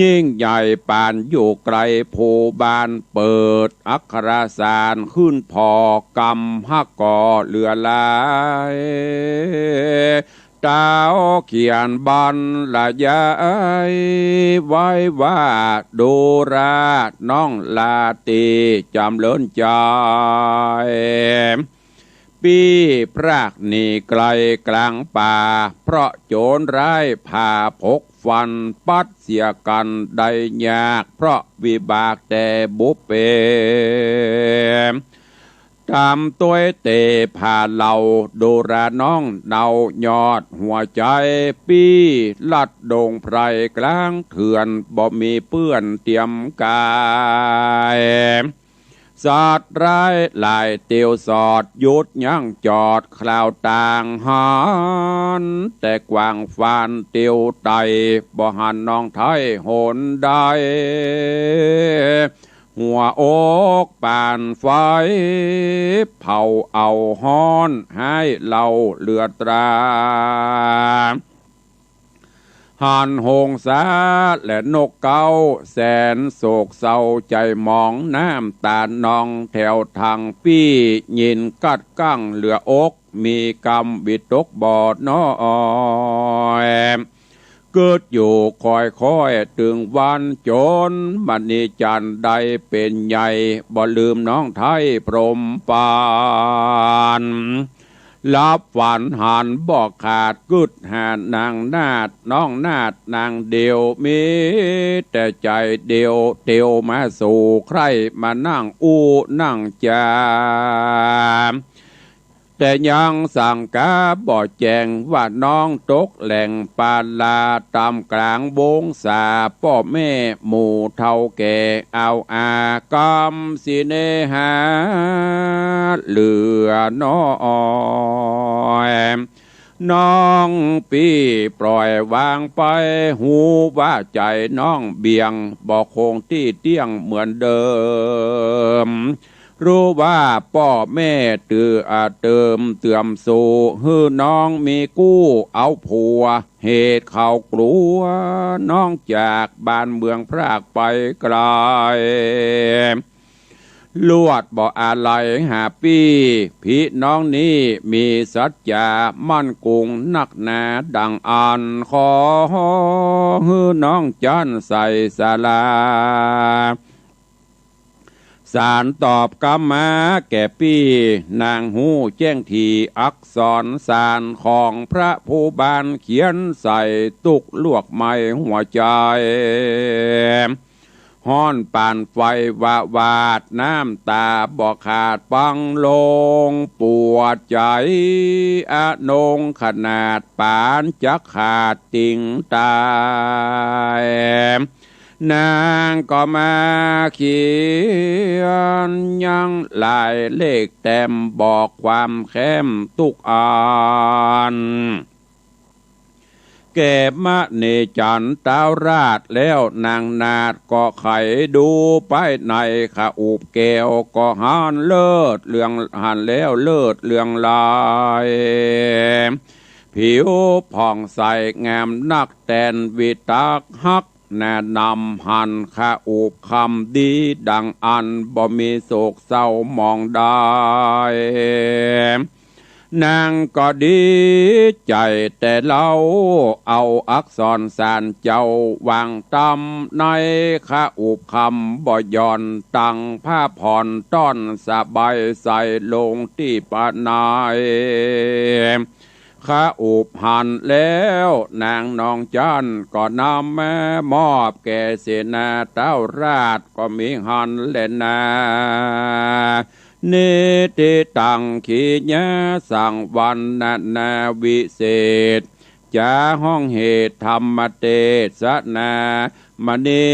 ยิ่งใหญ่ปานอยู่ไกลผู้บานเปิดอัคราสารขึ้นพอกำฮักก่อเหลือลายดาวเขียนบันละยายไว้ว่าดูราน้องลาตีจำเลินใจปีพรากหนีไกลกลางป่าเพราะโจรร้ายผ่าพกฟันปัดเสียกันได้ยากเพราะวิบากแต่บุเปตามตัวเตผ่าเหล่าดูราน้องเดายอดหัวใจปีลัดดงไพรกลางเขื่อนบ่มีเปื้อนเตรียมกายสอดร้ายลายเตียวสอดยุดยั่งจอดคลาวต่างหันแต่กวางฟานเตียวไตบ่หันน้องไทยโหนได้หัวอกปานไฟเผาเอาฮ้อนให้เราเลือดตราหันหงสาและนกเก้าแสนโศกเศร้าใจมองน้ำตาลนองแถวทางปี้ยินกัดกั้งเหลืออกมีกรรมบิดตกบอดน้อยเกิดอยู่คอยถึงวันจนมณีจันทร์ใดเป็นใหญ่บ่ลืมน้องไทยพรหมปานลับฝันหันบอกขาดกึดหานนางนาดน้องนาดนางเดียวมีแต่ใจเดียวเตียวมาสู่ใครมานั่งอู้นั่งจามแต่ยังสั่งกาบอกแจงว่าน้องตกแหล่งปาลาตามกลางบงสาพ่อแม่หมู่เท่าแก่เอาอากรรมสิเนหาเหลือน้อยน้องปีปล่อยวางไปหูว่าใจน้องเบี่ยงบอกคงที่เตี้ยงเหมือนเดิมรู้ว่าพ่อแม่เติมเตื่อมสู่ฮื้อน้องมีกู้เอาผัวเหตุเขากลัวน้องจากบ้านเมืองพรากไปไกลลวดบ่อะไรหาปีพี่น้องนี้มีสัจจะมั่นคงนักหนาดังอันขอฮื้อน้องจันใส่ศาลาสารตอบกรรมมาแก่ปี้นางหูแจ้งทีอักษรสารของพระผู้บานเขียนใส่ตุกลวกไม้หัวใจห้อนปานไฟวาดน้ำตาบอกขาดปังลงปวดใจอนงขนาดปานจะขาดติ่งตายนางก็มาเขียนยังลายเลขแต้มบอกความแค้มทุกอันเก็บมะเนจันตาราดแล้วนางนาดก็ไขดูไปในขาอุบแก้วก็หันเลิศเรื่องหันแล้วเลิศเรื่องลายผิวผ่องใสงามนักแตนวิตักฮักแนะนำหันข้าอุบคำดีดังอันบ่มีโศกเศร้ามองได้ นางก็ดีใจแต่เราเอาอักษรสารเจ้าวางตำในข้าอุบคำบ่ย่อนตังผ้าผ่อนต้อนสบายใส่ลงที่ปานายข้าอุบหันแล้วนางนองจันก็นำแม่มอบแก่เสนาเต้าราชก็มีหันเล่นนานิติตังขีญาสังวันนาวิเศษจาห้องเหตุธรรมเทศนามณี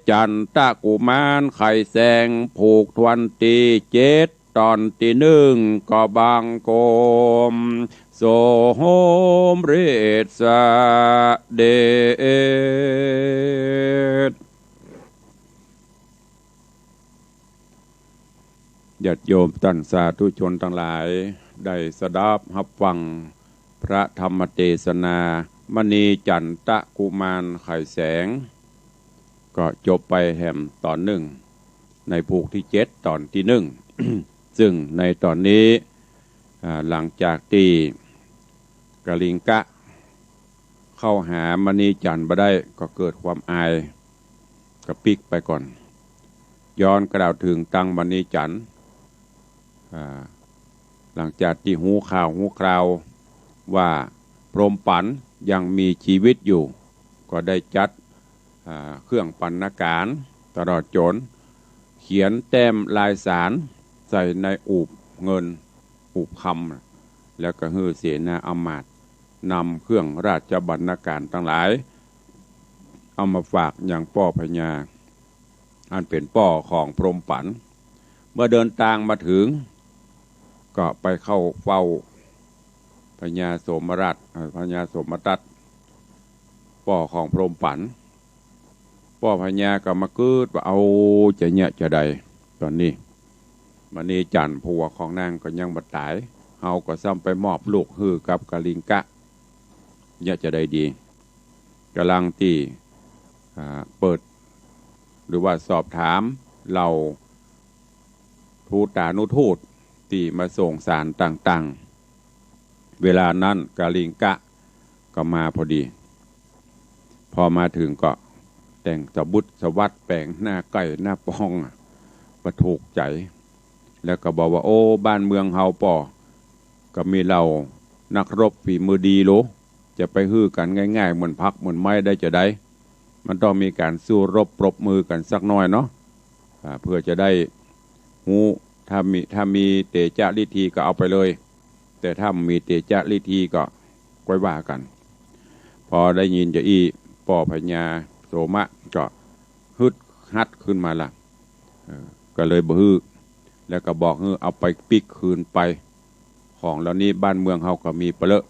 จันตะกุมารไข่แสงผูกทวนตีเจ็ดตอนตีหนึ่งก็บางโกมโสโหมเรศเดชญาติโยมท่านสาธุชนทั้งหลายได้สดับรับฟังพระธรรมเทศนามณีจันตะกุมารไข่แสงก็จบไปแห่มตอนหนึ่งในภูกที่7ตอนที่1 ซึ่งในตอนนี้หลังจากที่กลิงกะเข้าหามณีจันทร์มาได้ก็เกิดความอายก็ปิกไปก่อนย้อนกล่าวถึงตังมณีจันทร์หลังจากที่หูข่าวหูคราวว่าพรหมปันยังมีชีวิตอยู่ก็ได้จัดเครื่องปรรณการตลอดจนเขียนแต้มลายสารใส่ในอูบเงินอูบคำแล้วก็ฮือเสนาอำมาตย์นำเครื่องราชบรรณาการทั้งหลายเอามาฝากอย่างป้อพญาอันเป็นป้อของพรหมปันเมื่อเดินทางมาถึงก็ไปเข้าเฝ้าพญาโสมรัตน์พญาโสมทัตป้อของพรหมปันป้อพญาก็มากืดว่าเอาจะเนี่ยจะใดตอนนี้มณีจันทร์ผัวของนางก็ยังบัดตายเฮาก็ซ้ำไปมอบลูกฮือกับกลิงกะเนี่ยจะได้ดีกำลังที่เปิดหรือว่าสอบถามเราทูตานุทูตที่มาส่งสารต่างๆเวลานั้นกาลิงกะก็มาพอดีพอมาถึงก็แต่งสบุตรสวัสดแปลงหน้าไก่หน้าปองประถูกใจแล้วก็บอกว่าโอ้บ้านเมืองเฮาป่อก็มีเรานักรบฝีมือดีโลจะไปฮื้อกันง่ายๆเหมือนพักเหมือนไม้ได้จะได้มันต้องมีการสู้รบปรบมือกันสักหน่อยเนาะเพื่อจะได้หูถ้ามีเตจาลิธีก็เอาไปเลยแต่ถ้ามีเตจาลิธีก็ก้อยว่ากันพอได้ยินจะอีป่อพญาโสมะก็ฮึดฮัดขึ้นมาละก็เลยบื้อแล้วก็บอกเอาไปปิกคืนไปของเหล่านี้บ้านเมืองเฮาก็มีเปลอะ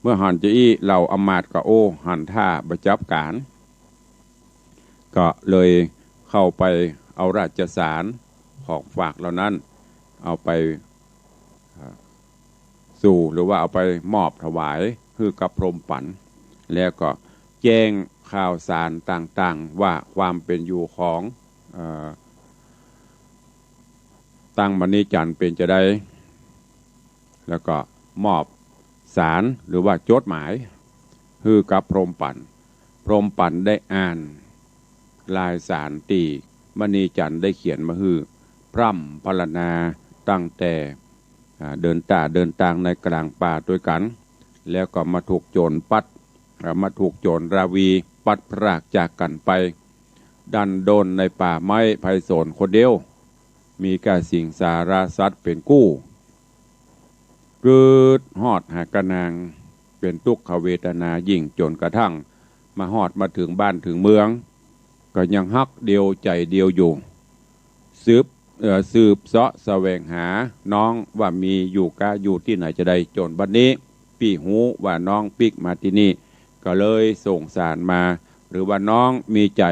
เมื่อหันจะอีเหล่าอมาตย์ก็โอ้หันท่าประจับการก็เลยเข้าไปเอาราชสารของฝากเหล่านั้นเอาไปสู่หรือว่าเอาไปมอบถวายคือกับพรหมปันแล้วก็แจ้งข่าวสารต่างๆว่าความเป็นอยู่ของตังมณีจันทร์เป็นจะได้แล้วก็มอบสารหรือว่าจดหมายคือกับพรหมปันพรหมปันได้อ่านลายสารตีมณีจันทร์ได้เขียนมาคือพร่ำพรรณนาตั้งแต่เดินทางในกลางป่าด้วยกันแล้วก็มาถูกโจรปัดมาถูกโจรราวีปัดพรากจากกันไปดันโดนในป่าไม้ไผ่โสนคนเดียวมีกาสิงสาราสัตว์เป็นกู้เกิดฮอดหากนางเป็นทุกขเวทนายิ่งจนกระทั่งมาฮอดมาถึงบ้านถึงเมืองก็ยังฮักเดียวใจเดียวอยู่สืบเสาะแสวงหาน้องว่ามีอยู่ที่ไหนจะได้จนบัดนี้พี่หูว่าน้องปิกมาที่นี่ก็เลยส่งสารมาหรือว่าน้องมีใจ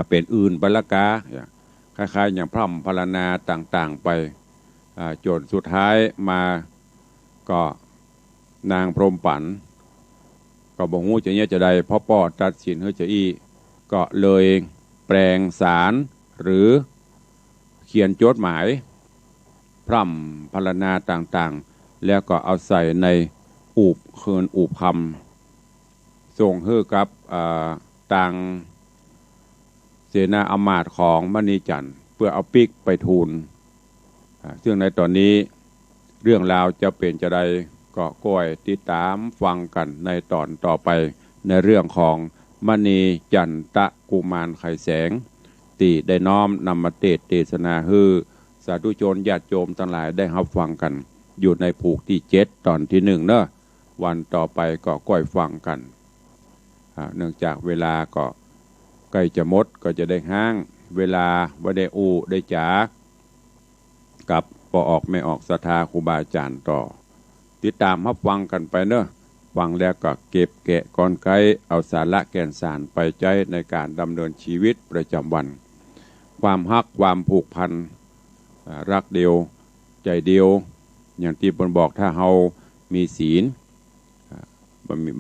เป็นอื่นบรรกาคล้ายๆอย่างพร่ำพรรณนาต่างๆไปจนสุดท้ายมาก็นางพรหมปันก็บอกหูจะเนี่ยจะได้พ่อป้อตัดสินเฮ้ยจะอีก็เลยแปลงสารหรือเขียนจดหมายพ พร่ำพรรณนาต่างๆแล้วก็เอาใส่ในอูบเคินอูบคำส่งให้กับต่างเสนาอมาตย์ของมณีจันทร์เพื่อเอาปิกไปทูลซึ่งในตอนนี้เรื่องราวจะเป็นจะใดก็ก้อยติดตามฟังกันในตอนต่อไปในเรื่องของมณีจันทะกุมารไขแสงที่ได้น้อมนำมาเทศนาฮือสาธุชนญาติโยมทั้งหลายได้รับฟังกันอยู่ในผูกที่7ตอนที่1เนอะวันต่อไปก็ก้อยฟังกันเนื่องจากเวลาก็ใกล้จะหมดก็จะได้ห้างเวลาว่าได้อูได้จ๋ากับพอออกไม่ออกศรัทธาครูบาอาจารย์ต่อติดตามรับฟังกันไปเนอะฟังแล้วก็เก็บแกะกลไกเอาสาระแก่นสารไปใช้ในการดำเนินชีวิตประจำวันความฮักความผูกพันรักเดียวใจเดียวอย่างที่ผมบอกถ้าเรามีศีล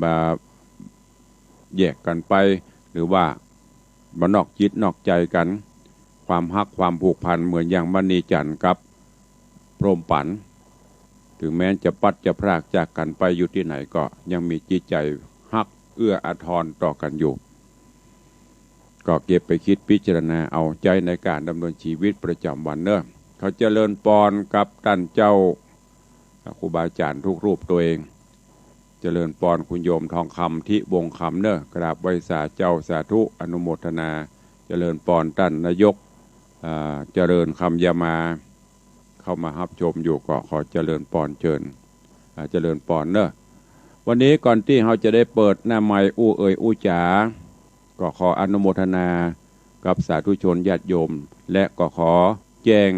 มาแยกกันไปหรือว่าบ่นอกจิตนอกใจกันความฮักความผูกพันเหมือนอย่างมณีจันทร์กับพรหมปันถึงแม้จะปัดจะพรากจากกันไปอยู่ที่ไหนก็ยังมีจิตใจฮักเอื้ออาทรต่อกันอยู่ก็เก็บไปคิดพิจารณาเอาใจในการดำเนินชีวิตประจำวันเนอะเขาเจริญปอนกับท่านเจ้าครูบาอาจารย์ทุกรูปตัวเองเจริญปอนคุณโยมทองคำที่วงคำเนอะกราบไหว้สาเจ้าสาธุอนุโมทนาเจริญปอนท่านนายกเจริญคำยามาเข้ามารับชมอยู่ก็ขอเจริญปอนเชิญเจริญปอนเนอะวันนี้ก่อนที่เราจะได้เปิดหน้าไมค์อู้เอ่ยอู้จ๋าก็ขออนุโมทนากับสาธุชนญาติโยมและก็ขอแจ้ง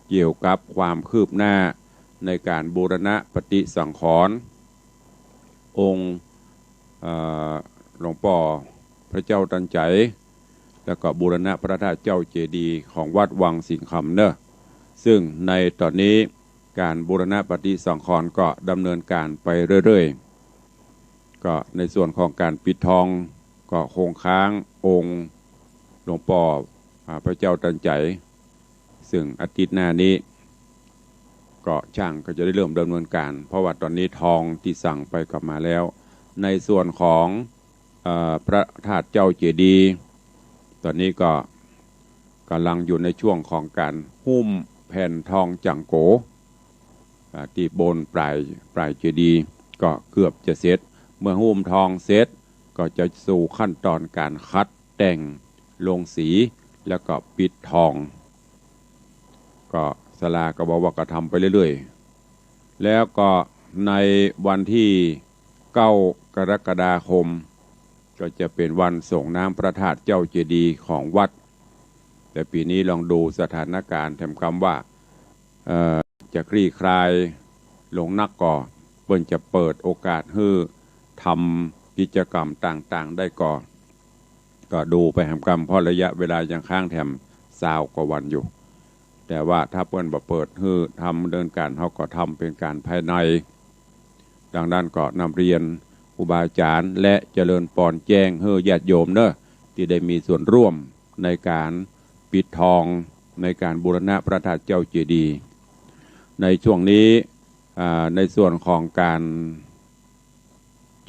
เกี่ยวกับความคืบหน้าในการบูรณะปฏิสังขรณ์องค์หลวงพ่อพระเจ้าตันใจแล้วก็บูรณะพระธาตุเจ้าเจดีย์ของวัดวังสิงห์คำเนอะซึ่งในตอนนี้การบูรณะปฏิสังขรณ์ก็ดำเนินการไปเรื่อยๆก็ในส่วนของการปิดทองก็คงค้างองค์หลวงพ่อพระเจ้าตันใจซึ่งอาทิตย์หน้านี้ก็ช่างก็จะได้เริ่มดำเนินการเพราะว่าตอนนี้ทองที่สั่งไปกลับมาแล้วในส่วนของพระธาตุเจ้าเจดีย์ตอนนี้ก็กำลังอยู่ในช่วงของการหุ้มแผ่นทองจังโกที่บนปลายเจดีย์ก็เกือบจะเสร็จเมื่อหุ้มทองเสร็จก็จะสู่ขั้นตอนการคัดแต่งลงสีแล้วก็ปิดทองก็ศาลาก็บอกว่าก็ทำไปเรื่อยๆแล้วก็ในวันที่9 กรกฎาคมก็จะเป็นวันส่งน้ำพระธาตุเจ้าเจดีย์ของวัดแต่ปีนี้ลองดูสถานการณ์แถมคำว่าจะคลี่คลายลงนักก่อเปิ้นจะเปิดโอกาสให้ทำกิจกรรมต่างๆได้ก่อก็ดูไปแถมคำเพราะระยะเวลายังค้างแถม20 กว่าวันอยู่แต่ว่าถ้าเปิ้นบ่เปิดให้ทำเดินการเขาก็ทำเป็นการภายในดังนั้นก็นำเรียนครูบาอาจารย์และเจริญปอนแจ้งให้ญาติโยมเนอะที่ได้มีส่วนร่วมในการปิดทองในการบูรณะพระธาตุเจ้าเจดีย์ในช่วงนี้ในส่วนของการ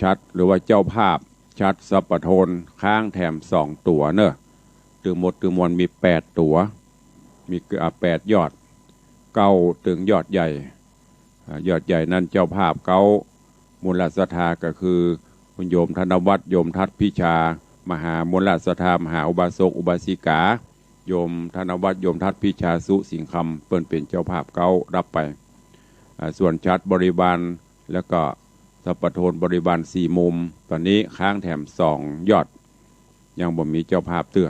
ชัดหรือว่าเจ้าภาพชัดสัปโทนค้างแถม2 ตัวเนอะถึงหมดถึงมวลมี8 ตัวมี8 ยอด9ถึงยอดใหญ่ยอดใหญ่นั้นเจ้าภาพเขามูลศรัทธาก็คือคุณโยมธนวัฒน์โยมทัตพิชามหามูลศรัทธามหาอุบาสกอุบาสิกาโยมธนวัฒน์โยมทัตพิชาสุสิงห์คำเปิ้นเป็นเจ้าภาพเขารับไปส่วนชัดบริบาลแล้วก็สัปโทนบริบาล4 มุมตอนนี้ค้างแถม2 ยอดยังบ่มีเจ้าภาพเตื้อ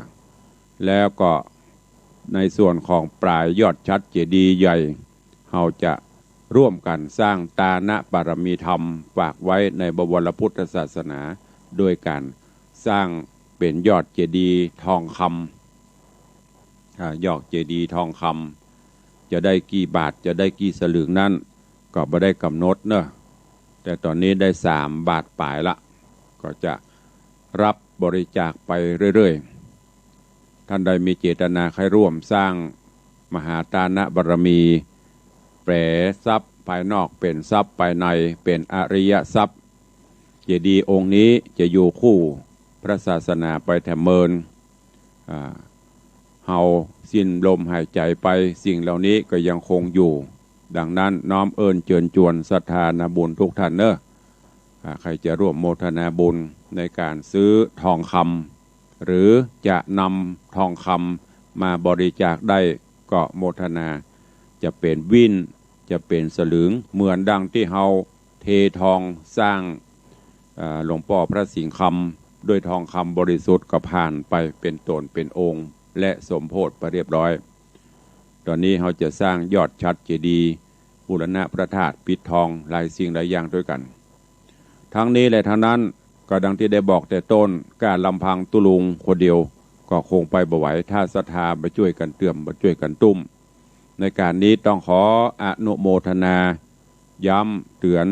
แล้วก็ในส่วนของปลายยอดชัดเจดีย์ใหญ่เราจะร่วมกันสร้างตานะบารมีธรรมฝากไว้ในบวรพุทธศาสนาโดยการสร้างเป็นยอดเจดีย์ทองคำยอดเจดีย์ทองคำจะได้กี่บาทจะได้กี่สลึงนั่นก็ไม่ได้กำหนดเนอะแต่ตอนนี้ได้3 บาทปลายละก็จะรับบริจาคไปเรื่อยๆท่านใดมีเจตนาใครร่วมสร้างมหาตานะบารมี แปลทรัพย์ภายนอกเป็นทรัพย์ภายในเป็นอริยทรัพย์เจดีย์องค์นี้จะอยู่คู่พระศาสนาไปแถมเมินเฮาสิ้นลมหายใจไปสิ่งเหล่านี้ก็ยังคงอยู่ดังนั้นน้อมเอิญเชิญชวนศรัทธานาบุญทุกท่านเนอะใครจะร่วมโมทนาบุญในการซื้อทองคำหรือจะนำทองคำมาบริจาคได้ก็โมทนาจะเป็นวินจะเป็นสลึงเหมือนดังที่เฮาเททองสร้างหลวงพ่อพระสิงห์คำด้วยทองคำบริสุทธิ์ก็ผ่านไปเป็นตนเป็นองค์และสมโภชไปเรียบร้อยตอนนี้เราจะสร้างยอดชัดเจดีย์บูรณะพระธาตุปิดทองหลายสิ่งหลายอย่างด้วยกันทั้งนี้และทั้งนั้นก็ดังที่ได้บอกแต่ต้นการลำพังตุลุงคนเดียวก็คงไปบ่ไหวถ้าศรัทธามาช่วยกันเติมมาช่วยกันตุ้มในการนี้ต้องขออนุโมทนาย้ำเตือน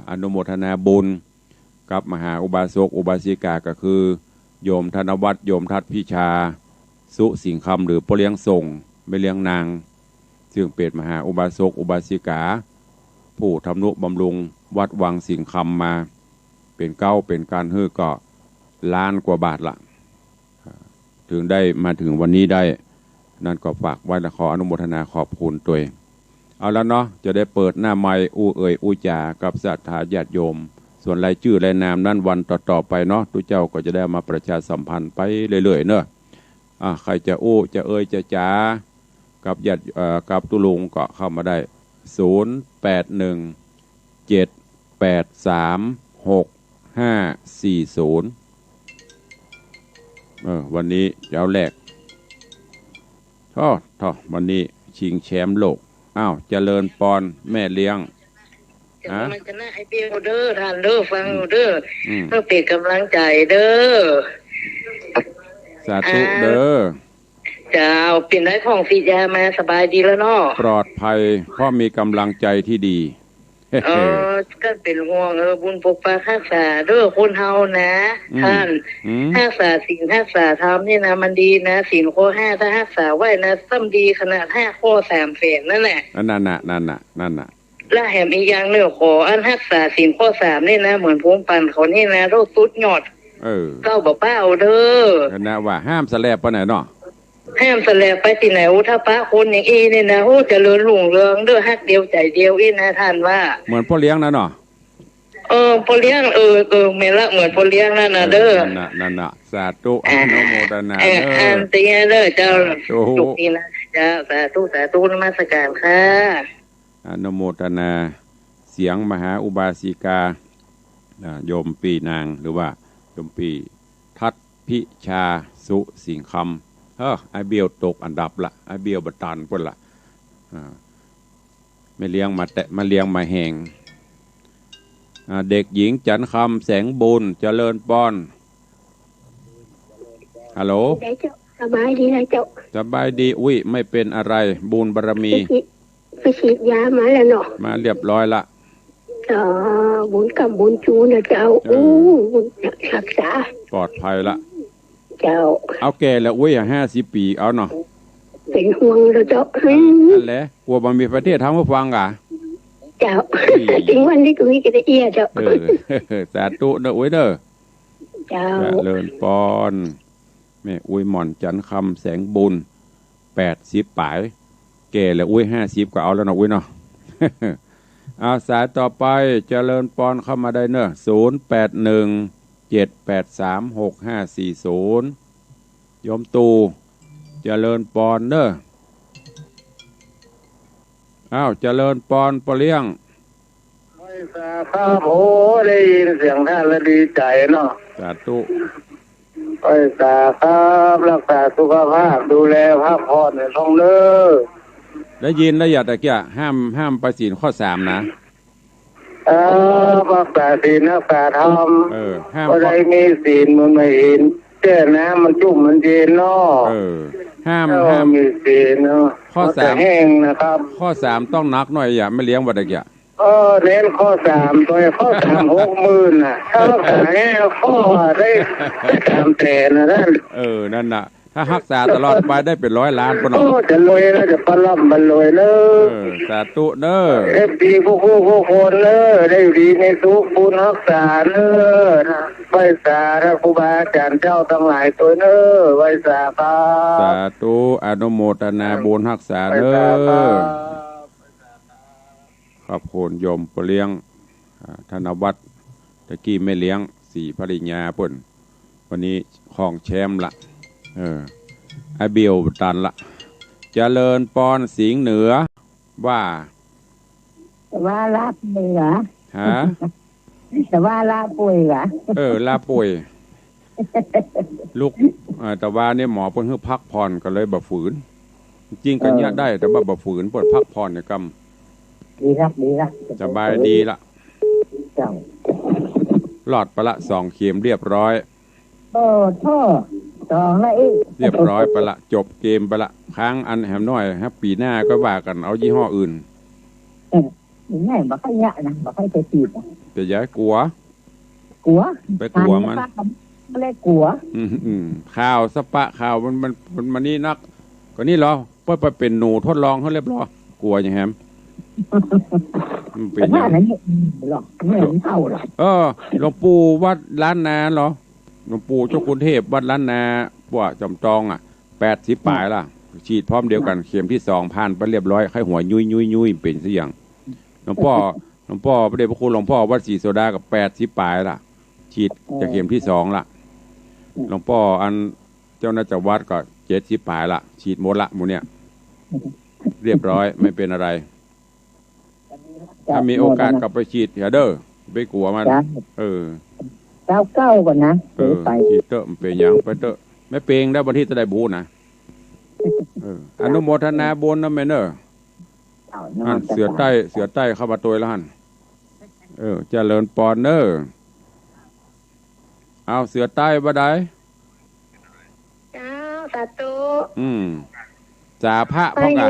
อนุโมทนาบุญกับมหาอุบาสกอุบาสิกาก็คือโยมธนวัฒน์โยมทัตพิชาสุสิงคำหรือพ่อเลี้ยงส่งไม่เลี้ยงนางซึ่งเป็นมหาอุบาสกอุบาสิกาผู้ทำนุบำรุงวัดวังสิงคำมาเป็นเก้าเป็นการฮื้อก็ล้านกว่าบาทละถึงได้มาถึงวันนี้ได้นั่นก็ฝากไว้และขออนุโมทนาขอบคุณตัวเอาแล้วเนาะจะได้เปิดหน้าไมค์อู้เอ่ยอู้จากับศรัทธาญาติโยมส่วนรายชื่อรายนามนั้นวันต่อไปเนาะทุกเจ้าก็จะได้มาประชาสัมพันธ์ไปเรื่อยๆเนอะใครจะอู้จะเอ่ยจะจ๋ากับญาติกับตุลุงก็เข้ามาได้0817836540วันนี้เจ้าแรกวันนี้ชิงแชมป์โลกเจริญปอนแม่เลี้ยงมันจะน่าไอเปียวเด้อท่านเด้อฟังเด้อเพื่อเป็นกำลังใจเด้อสาธุเด้อเจ้าเป็นได้ของฟียามาสบายดีแล้วเนาะปลอดภัยเพราะมีกำลังใจที่ดีก็เป็นห่วงบุญปกปักรักษาเด้อคนเฮานะท่านรักษาสิ่งรักษาธรรมนี่นะมันดีนะศีลข้อ5ถ้ารักษาไว้นะซ้ำดีขนาด5ข้อ3แสนนั่นแหละนั่นน่ะและแถมอีกอย่างหนึ่งขออันรักษาศีลข้อ3นี่นะเหมือนพงปันเขานี่นะโรคสุดยอดเจ้าบอกป้าเอาเด้อนะว่าห้ามสแลบปะไหนเนาะห้ามสแลบไปที่ไหนถ้าป้าคนอย่างอีนี่นะเจริญรุ่งเรืองเด้อฮักเดียวใจเดียวอีนะท่านว่าเหมือนพ่อเลี้ยงนะเนาะพ่อเลี้ยงเมละเหมือนพ่อเลี้ยงนั่นนะเด้อนั่นน่ะสาธุอนุโมทนาเด้ออันเตียเด้อเจ้าจุกนี่นะเจ้าสาธุนมัสการค่ะอนุโมทนาเสียงมหาอุบาสิกาโยมปีนางหรือว่าโยมปีทัตพิชาสุสิงคำไอเบียวตกอันดับละไอเบียวบัตันพุ่นละไม่เลี้ยงมาเลี้ยงมาแหงเด็กหญิงจันคำแสงบุญเจริญป้อนฮัลโหลสบายดีนะเจ้าสบายดีอุ้ยไม่เป็นอะไรบุญบารมีไปฉีดยามาแล้วเนาะมาเรียบร้อยละบุญกับบุญจูนะเจ้าบุญรักษาปลอดภัยละเจ้าเอาแก่แล้วอุ้ย50 ปีเอาเนาะเป็นห่วงแล้วเจ้านั่นแหละกลัวมันมีประเทศทำให้ฟังเจ้าถึงวันนี้ก็มีกระเอียเจ้าสาธุเด้ออุ้ยเด้อเจ้าเลินปอนแม่อุ้ยหม่อนจันคำแสงบุญ80 ปลายแก่แล้วอุ้ย50ก็เอาแล้วเนาะอุ้ยเนาะเอาสายต่อไปเจริญปอนเข้ามาได้เนอะ0817836540โยมตูเจริญปอนเนอะเจริญปอนปะเลี้ยงไม่สาครับโอ้ได้ยินเสียงท่านแล้วดีใจเนาะสาธุไม่สาครับรักษาสุขภาพดูแลพักผ่อนในท้องเด้อได้ยินแล้วอย่าตะเกียห้ามไปศีลข้อ3นะรักษาศีลรักษาธรรมห้ามก็ได้มีศีลมันไม่เห็นแค่น้ำมันจุ่มมันเย็นเนาะห้ามมีศีลเนาะข้อ3แห้งนะครับข้อ3ต้องนักหน่อยอย่าไม่เลี้ยงวัดตะเกียเน้นข้อ3ตัวข้อ3 60,000น่ะถ้ารักษาให้ข้อได้3 แสนนะท่านนั่นน่ะ ถ้ารักษาตลอดไปได้เป็น100 ล้านปะเนาะ โอ้จะรวยแล้วจะปล้ำมันรวยเนอะ สาธุเนอะ เอฟดีผู้คนเนอะได้อยู่ดีในสุขบุญรักษาเนอะไว้สาพระครูบาอาจารย์เจ้าทั้งหลายตัวเนอะไว้สาครับ สาธุอนุโมทนาบุญรักษา ไว้ เน สาครั อะ บ ขอบคุณโยมปเลี้ยงธนวัฒน์ตะกี้ไม่เลี้ยง4 ภริญญาป่นวันนี้ของแชมป์ละไอเบียวตันละเจริญปอนสิงห์เหนือว่า ว่าลาเหนือ ฮะ แต่ว่าลาป่วยเหรอ ลาป่วยลูกแต่ว่าเนี่ยหมอเพิ่นให้พักผ่อนก็เลยบ่ฝืนจริงก็เนี่ยได้แต่ว่าบ่ฝืนเพิ่นพักผ่อนเนี่ยกำ ดีครับดีครับ สบายดีละ เจ้า หลอดไปละ2 เข็มเรียบร้อย โอ้ท่อสองแล้วอีก เรียบร้อยไปละจบเกมไปละค้างอันแหมน้อยฮะปีหน้าก็ว่ากันเอายี่ห้ออื่น แม่บอกให้ยะนะบอกให้ไปจีบ แต่อย่าให้กลัว กลัว ไปกลัวมัน ไม่ได้กลัว ข่าวสปะข่าวมันนี่นักก็นี่เหรอเพื่อไปเป็นหนูทดลองเขาเรียบร้อยกลัวอย่างแฮมมันเป็น แต่ อย่า ว่าง นั้นหรอกไม่เห็นเท่าหรอก หลวงปู่วัดล้านนาเหรอหลวงปู่เจ้าคุณเทพวัดล้านนาปวจอมตอง80 ปลายล่ะฉีดพร้อมเดียวกันเข็มที่2ผ่านไปเรียบร้อยไข้หัวยุยเป็นซะอย่างหลวงพ่อพระเดชพระคุณหลวงพ่อวัดศรีโซดากับ80 ปลายล่ะฉีดจากเข็มที่2ล่ะหลวงพ่ออันเจ้าหน้าที่วัดก็70 ปลายล่ะฉีดหมดละหมูเนี่ยเรียบร้อยไม่เป็นอะไรถ้ามีโอกาสกลับไปฉีดเถอะเด้อไปกลัวมันเก้าก่อนนะไป ฉีดเตอะมันเป็นอย่างไปเตอะไม่เปลงได้วันที่จะได้บูนะอนุโมทนาบุญนะแม่เนอเสือใต้เข้ามาตัวแล้วหันเจริญปอนเนอเอาเสือใต้บ่ได้ เจ้าสาธุ สาพระพ่องกะ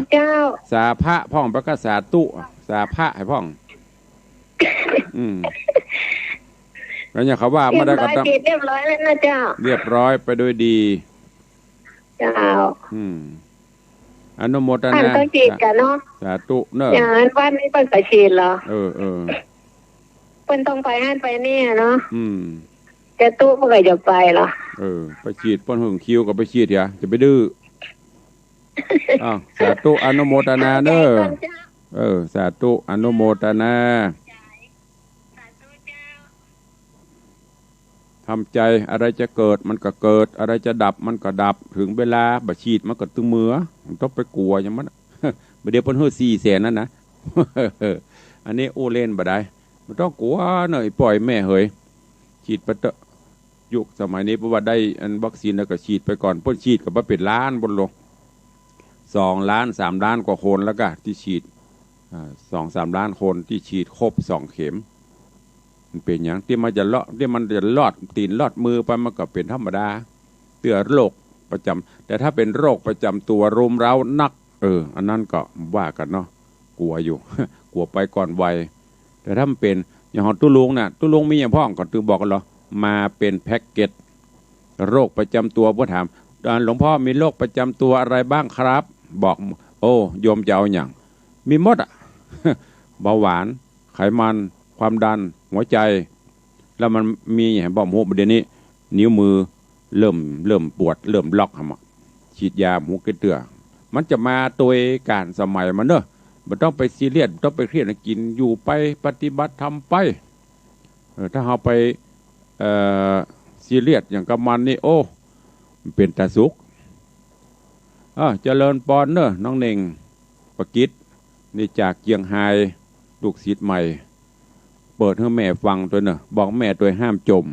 สาพระพ่องประกาศสาตุสาพระให้พ่องแล้วเนี่ยเขาว่ามาได้ก็ต้องเรียบร้อยแล้วนะเจ้าเรียบร้อยไปโดยดีเจ้าอนุโมทนาต้องฉีดกันเนาะสาธุเนอะอย่างนั้นวันนี้เปิ้นไปฉีดเหรอเปิ้นต้องไปห้านไปนี่เนาะจะตู้เมื่อไหร่จะไปเหรอไปฉีดป้นหึงคิวกับไปฉีดอย่าจะไปดื้อสาธุอนุโมทนาเนอะสาธุอนุโมทนาทำใจอะไรจะเกิดมันก็เกิดอะไรจะดับมันก็ดับถึงเวลาบะฉีดมันก็ตึงมือมันต้องไปกลัวอย่างมันเดี๋ยวเพิ่นให้400,000นั่นนะอันนี้โอเล่นบ่ได้มันต้องกลัวหน่อยปล่อยแม่เหยฉีดไปเถอะยุคสมัยนี้เพราะว่าได้อันวัคซีนแล้วก็ฉีดไปก่อนเพิ่นฉีดก็บ่เป็นล้านบนโลก2 ล้าน3 ล้านกว่าคนแล้วก็ที่ฉีด2-3 ล้านคนที่ฉีดครบ2 เข็มมันเป็นอย่างที่มันจะเลาะที่มันจะลอดตีนลอดมือไปมันก็เป็นธรรมดาเตือโรคประจำแต่ถ้าเป็นโรคประจำตัวรุมเร้านักอันนั้นก็ว่ากันเนาะกลัวอยู่ กลัวไปก่อนวัยแต่ถ้ามันเป็นอย่างของตุ้ลุงน่ะตุ้ลุงมีอย่างพ่องก่อนตือบอกกันเหรอมาเป็นแพ็กเกจโรคประจำตัวพ่อถามหลวงพ่อมีโรคประจำตัวอะไรบ้างครับบอกโอ้โยมจะเอาอย่างมีหมดอ่ะ เบาหวานไขมันความดันหัวใจแล้วมันมีอย่างบอกหูประเดี๋ยวนี้นิ้วมือเริ่มปวดเริ่มล็อกครับฉีดยาหมูกระเตือมันจะมาตัวการสมัยมันเนอะมันต้องไปซีเรียสต้องไปเครียดกินอยู่ไปปฏิบัติทำไปถ้าเราไปซีเรียสอย่างกับมันนี่โอ้มันเป็นตาสุกเจริญปอนเนอะน้องเน่งประกิตนี่จากเชียงไฮ้ลูกศิษย์ใหม่เปิดให้แม่ฟังตัวเนอะบอกแม่ตัวห้ามจม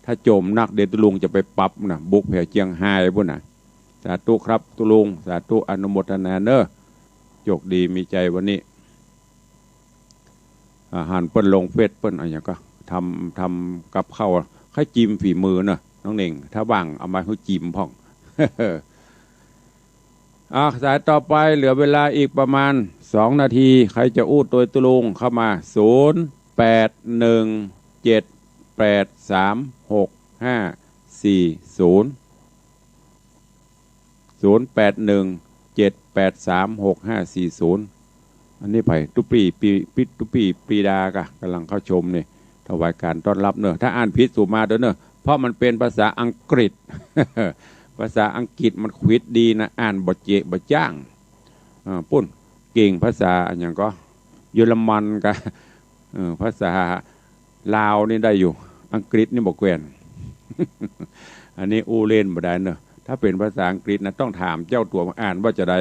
ถ้าจมนักเดี๋ยวตุลุงจะไปปรับนะบุกแผ่เชียงไฮ้พุ่นนะสาธุครับตุลุงสาธุอนุโมทนาเนอะโชคดีมีใจวันนี้อาหารเปิ้นลงเฟซเปิ้นอะไรอย่างก็ทำกับข้าวให้จิ้มฝีมือเนอะน้องเน่งถ้าว่างเอามาให้จิ้มพ่อง สายต่อไปเหลือเวลาอีกประมาณ2 นาทีใครจะอู้ตัวตุลุงเข้ามา0817836540 อันนี้ไผ่ตุปีปีดากะกำลังเข้าชมเนี่ยถวายการต้อนรับเนอะถ้าอ่านพิษสู่มาเด้อเนอะเพราะมันเป็นภาษาอังกฤษ ภาษาอังกฤษมันควิดดีนะอ่านบ่เจบ่จ้างปุ้นเก่งภาษาอันอย่างก็เยอรมันกะภาษาลาวนี่ได้อยู่อังกฤษนี่บอกแกวน อันนี้อู้เล่นบ่ได้เนอะถ้าเป็นภาษาอังกฤษนะต้องถามเจ้าตัวมาอ่านว่าจะได้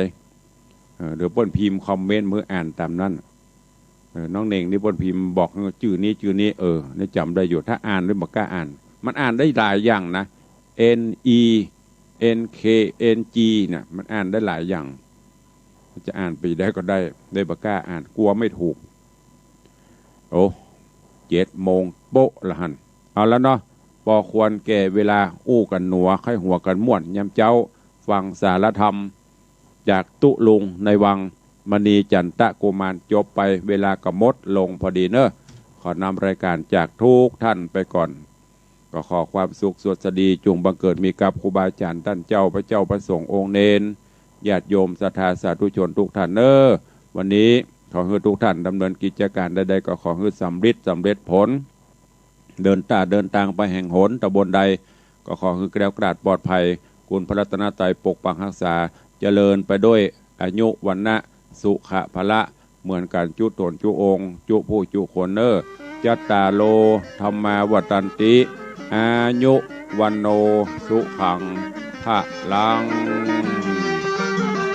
เดี๋ยวป้นพิมพ์คอมเมนต์มืออ่านตามนั้นน้องเน่งนี่ป้นพิมพ์บอกชื่อนี้นี่จำได้อยู่ถ้าอ่านด้วยบอกกล้าอ่านมันอ่านได้หลายอย่างนะ NENKNG เนี่ยมันอ่านได้หลายอย่างจะอ่านไปได้ก็ได้บอกกล้าอ่านกลัวไม่ถูกโอ้7 โมงโป๊ะละหันเอาแล้วเนาะพอควรแก่เวลาอู้กันหนัวค่อยหัวกันม่วนยำเจ้าฟังสารธรรมจากตุลุงในวังมณีจันตะกุมารจบไปเวลากระมดลงพอดีเนอะขอนำรายการจากทุกท่านไปก่อนก็ขอความสุขสวัสดีจงบังเกิดมีกับครูบาอาจารย์ท่านเจ้าพระเจ้าประสงค์องค์เนนญาติโยมศรัทธาสาธุชนทุกท่านเนอะวันนี้ขอให้ทุกท่านดำเนินกิจการใดๆก็ขอให้สำเร็จผลเดินทางไปแห่งหนตำบลใดก็ขอให้แกล้วกราดปลอดภัยคุณพระรัตนตรัยปกปักรักษาเจริญไปด้วยอายุวันนะสุขะพละเหมือนกันจุตนจุองค์จุผู้จุคนเนอจัตตาโลธรรมาวัตันติอายุวันโนสุขังพะลัง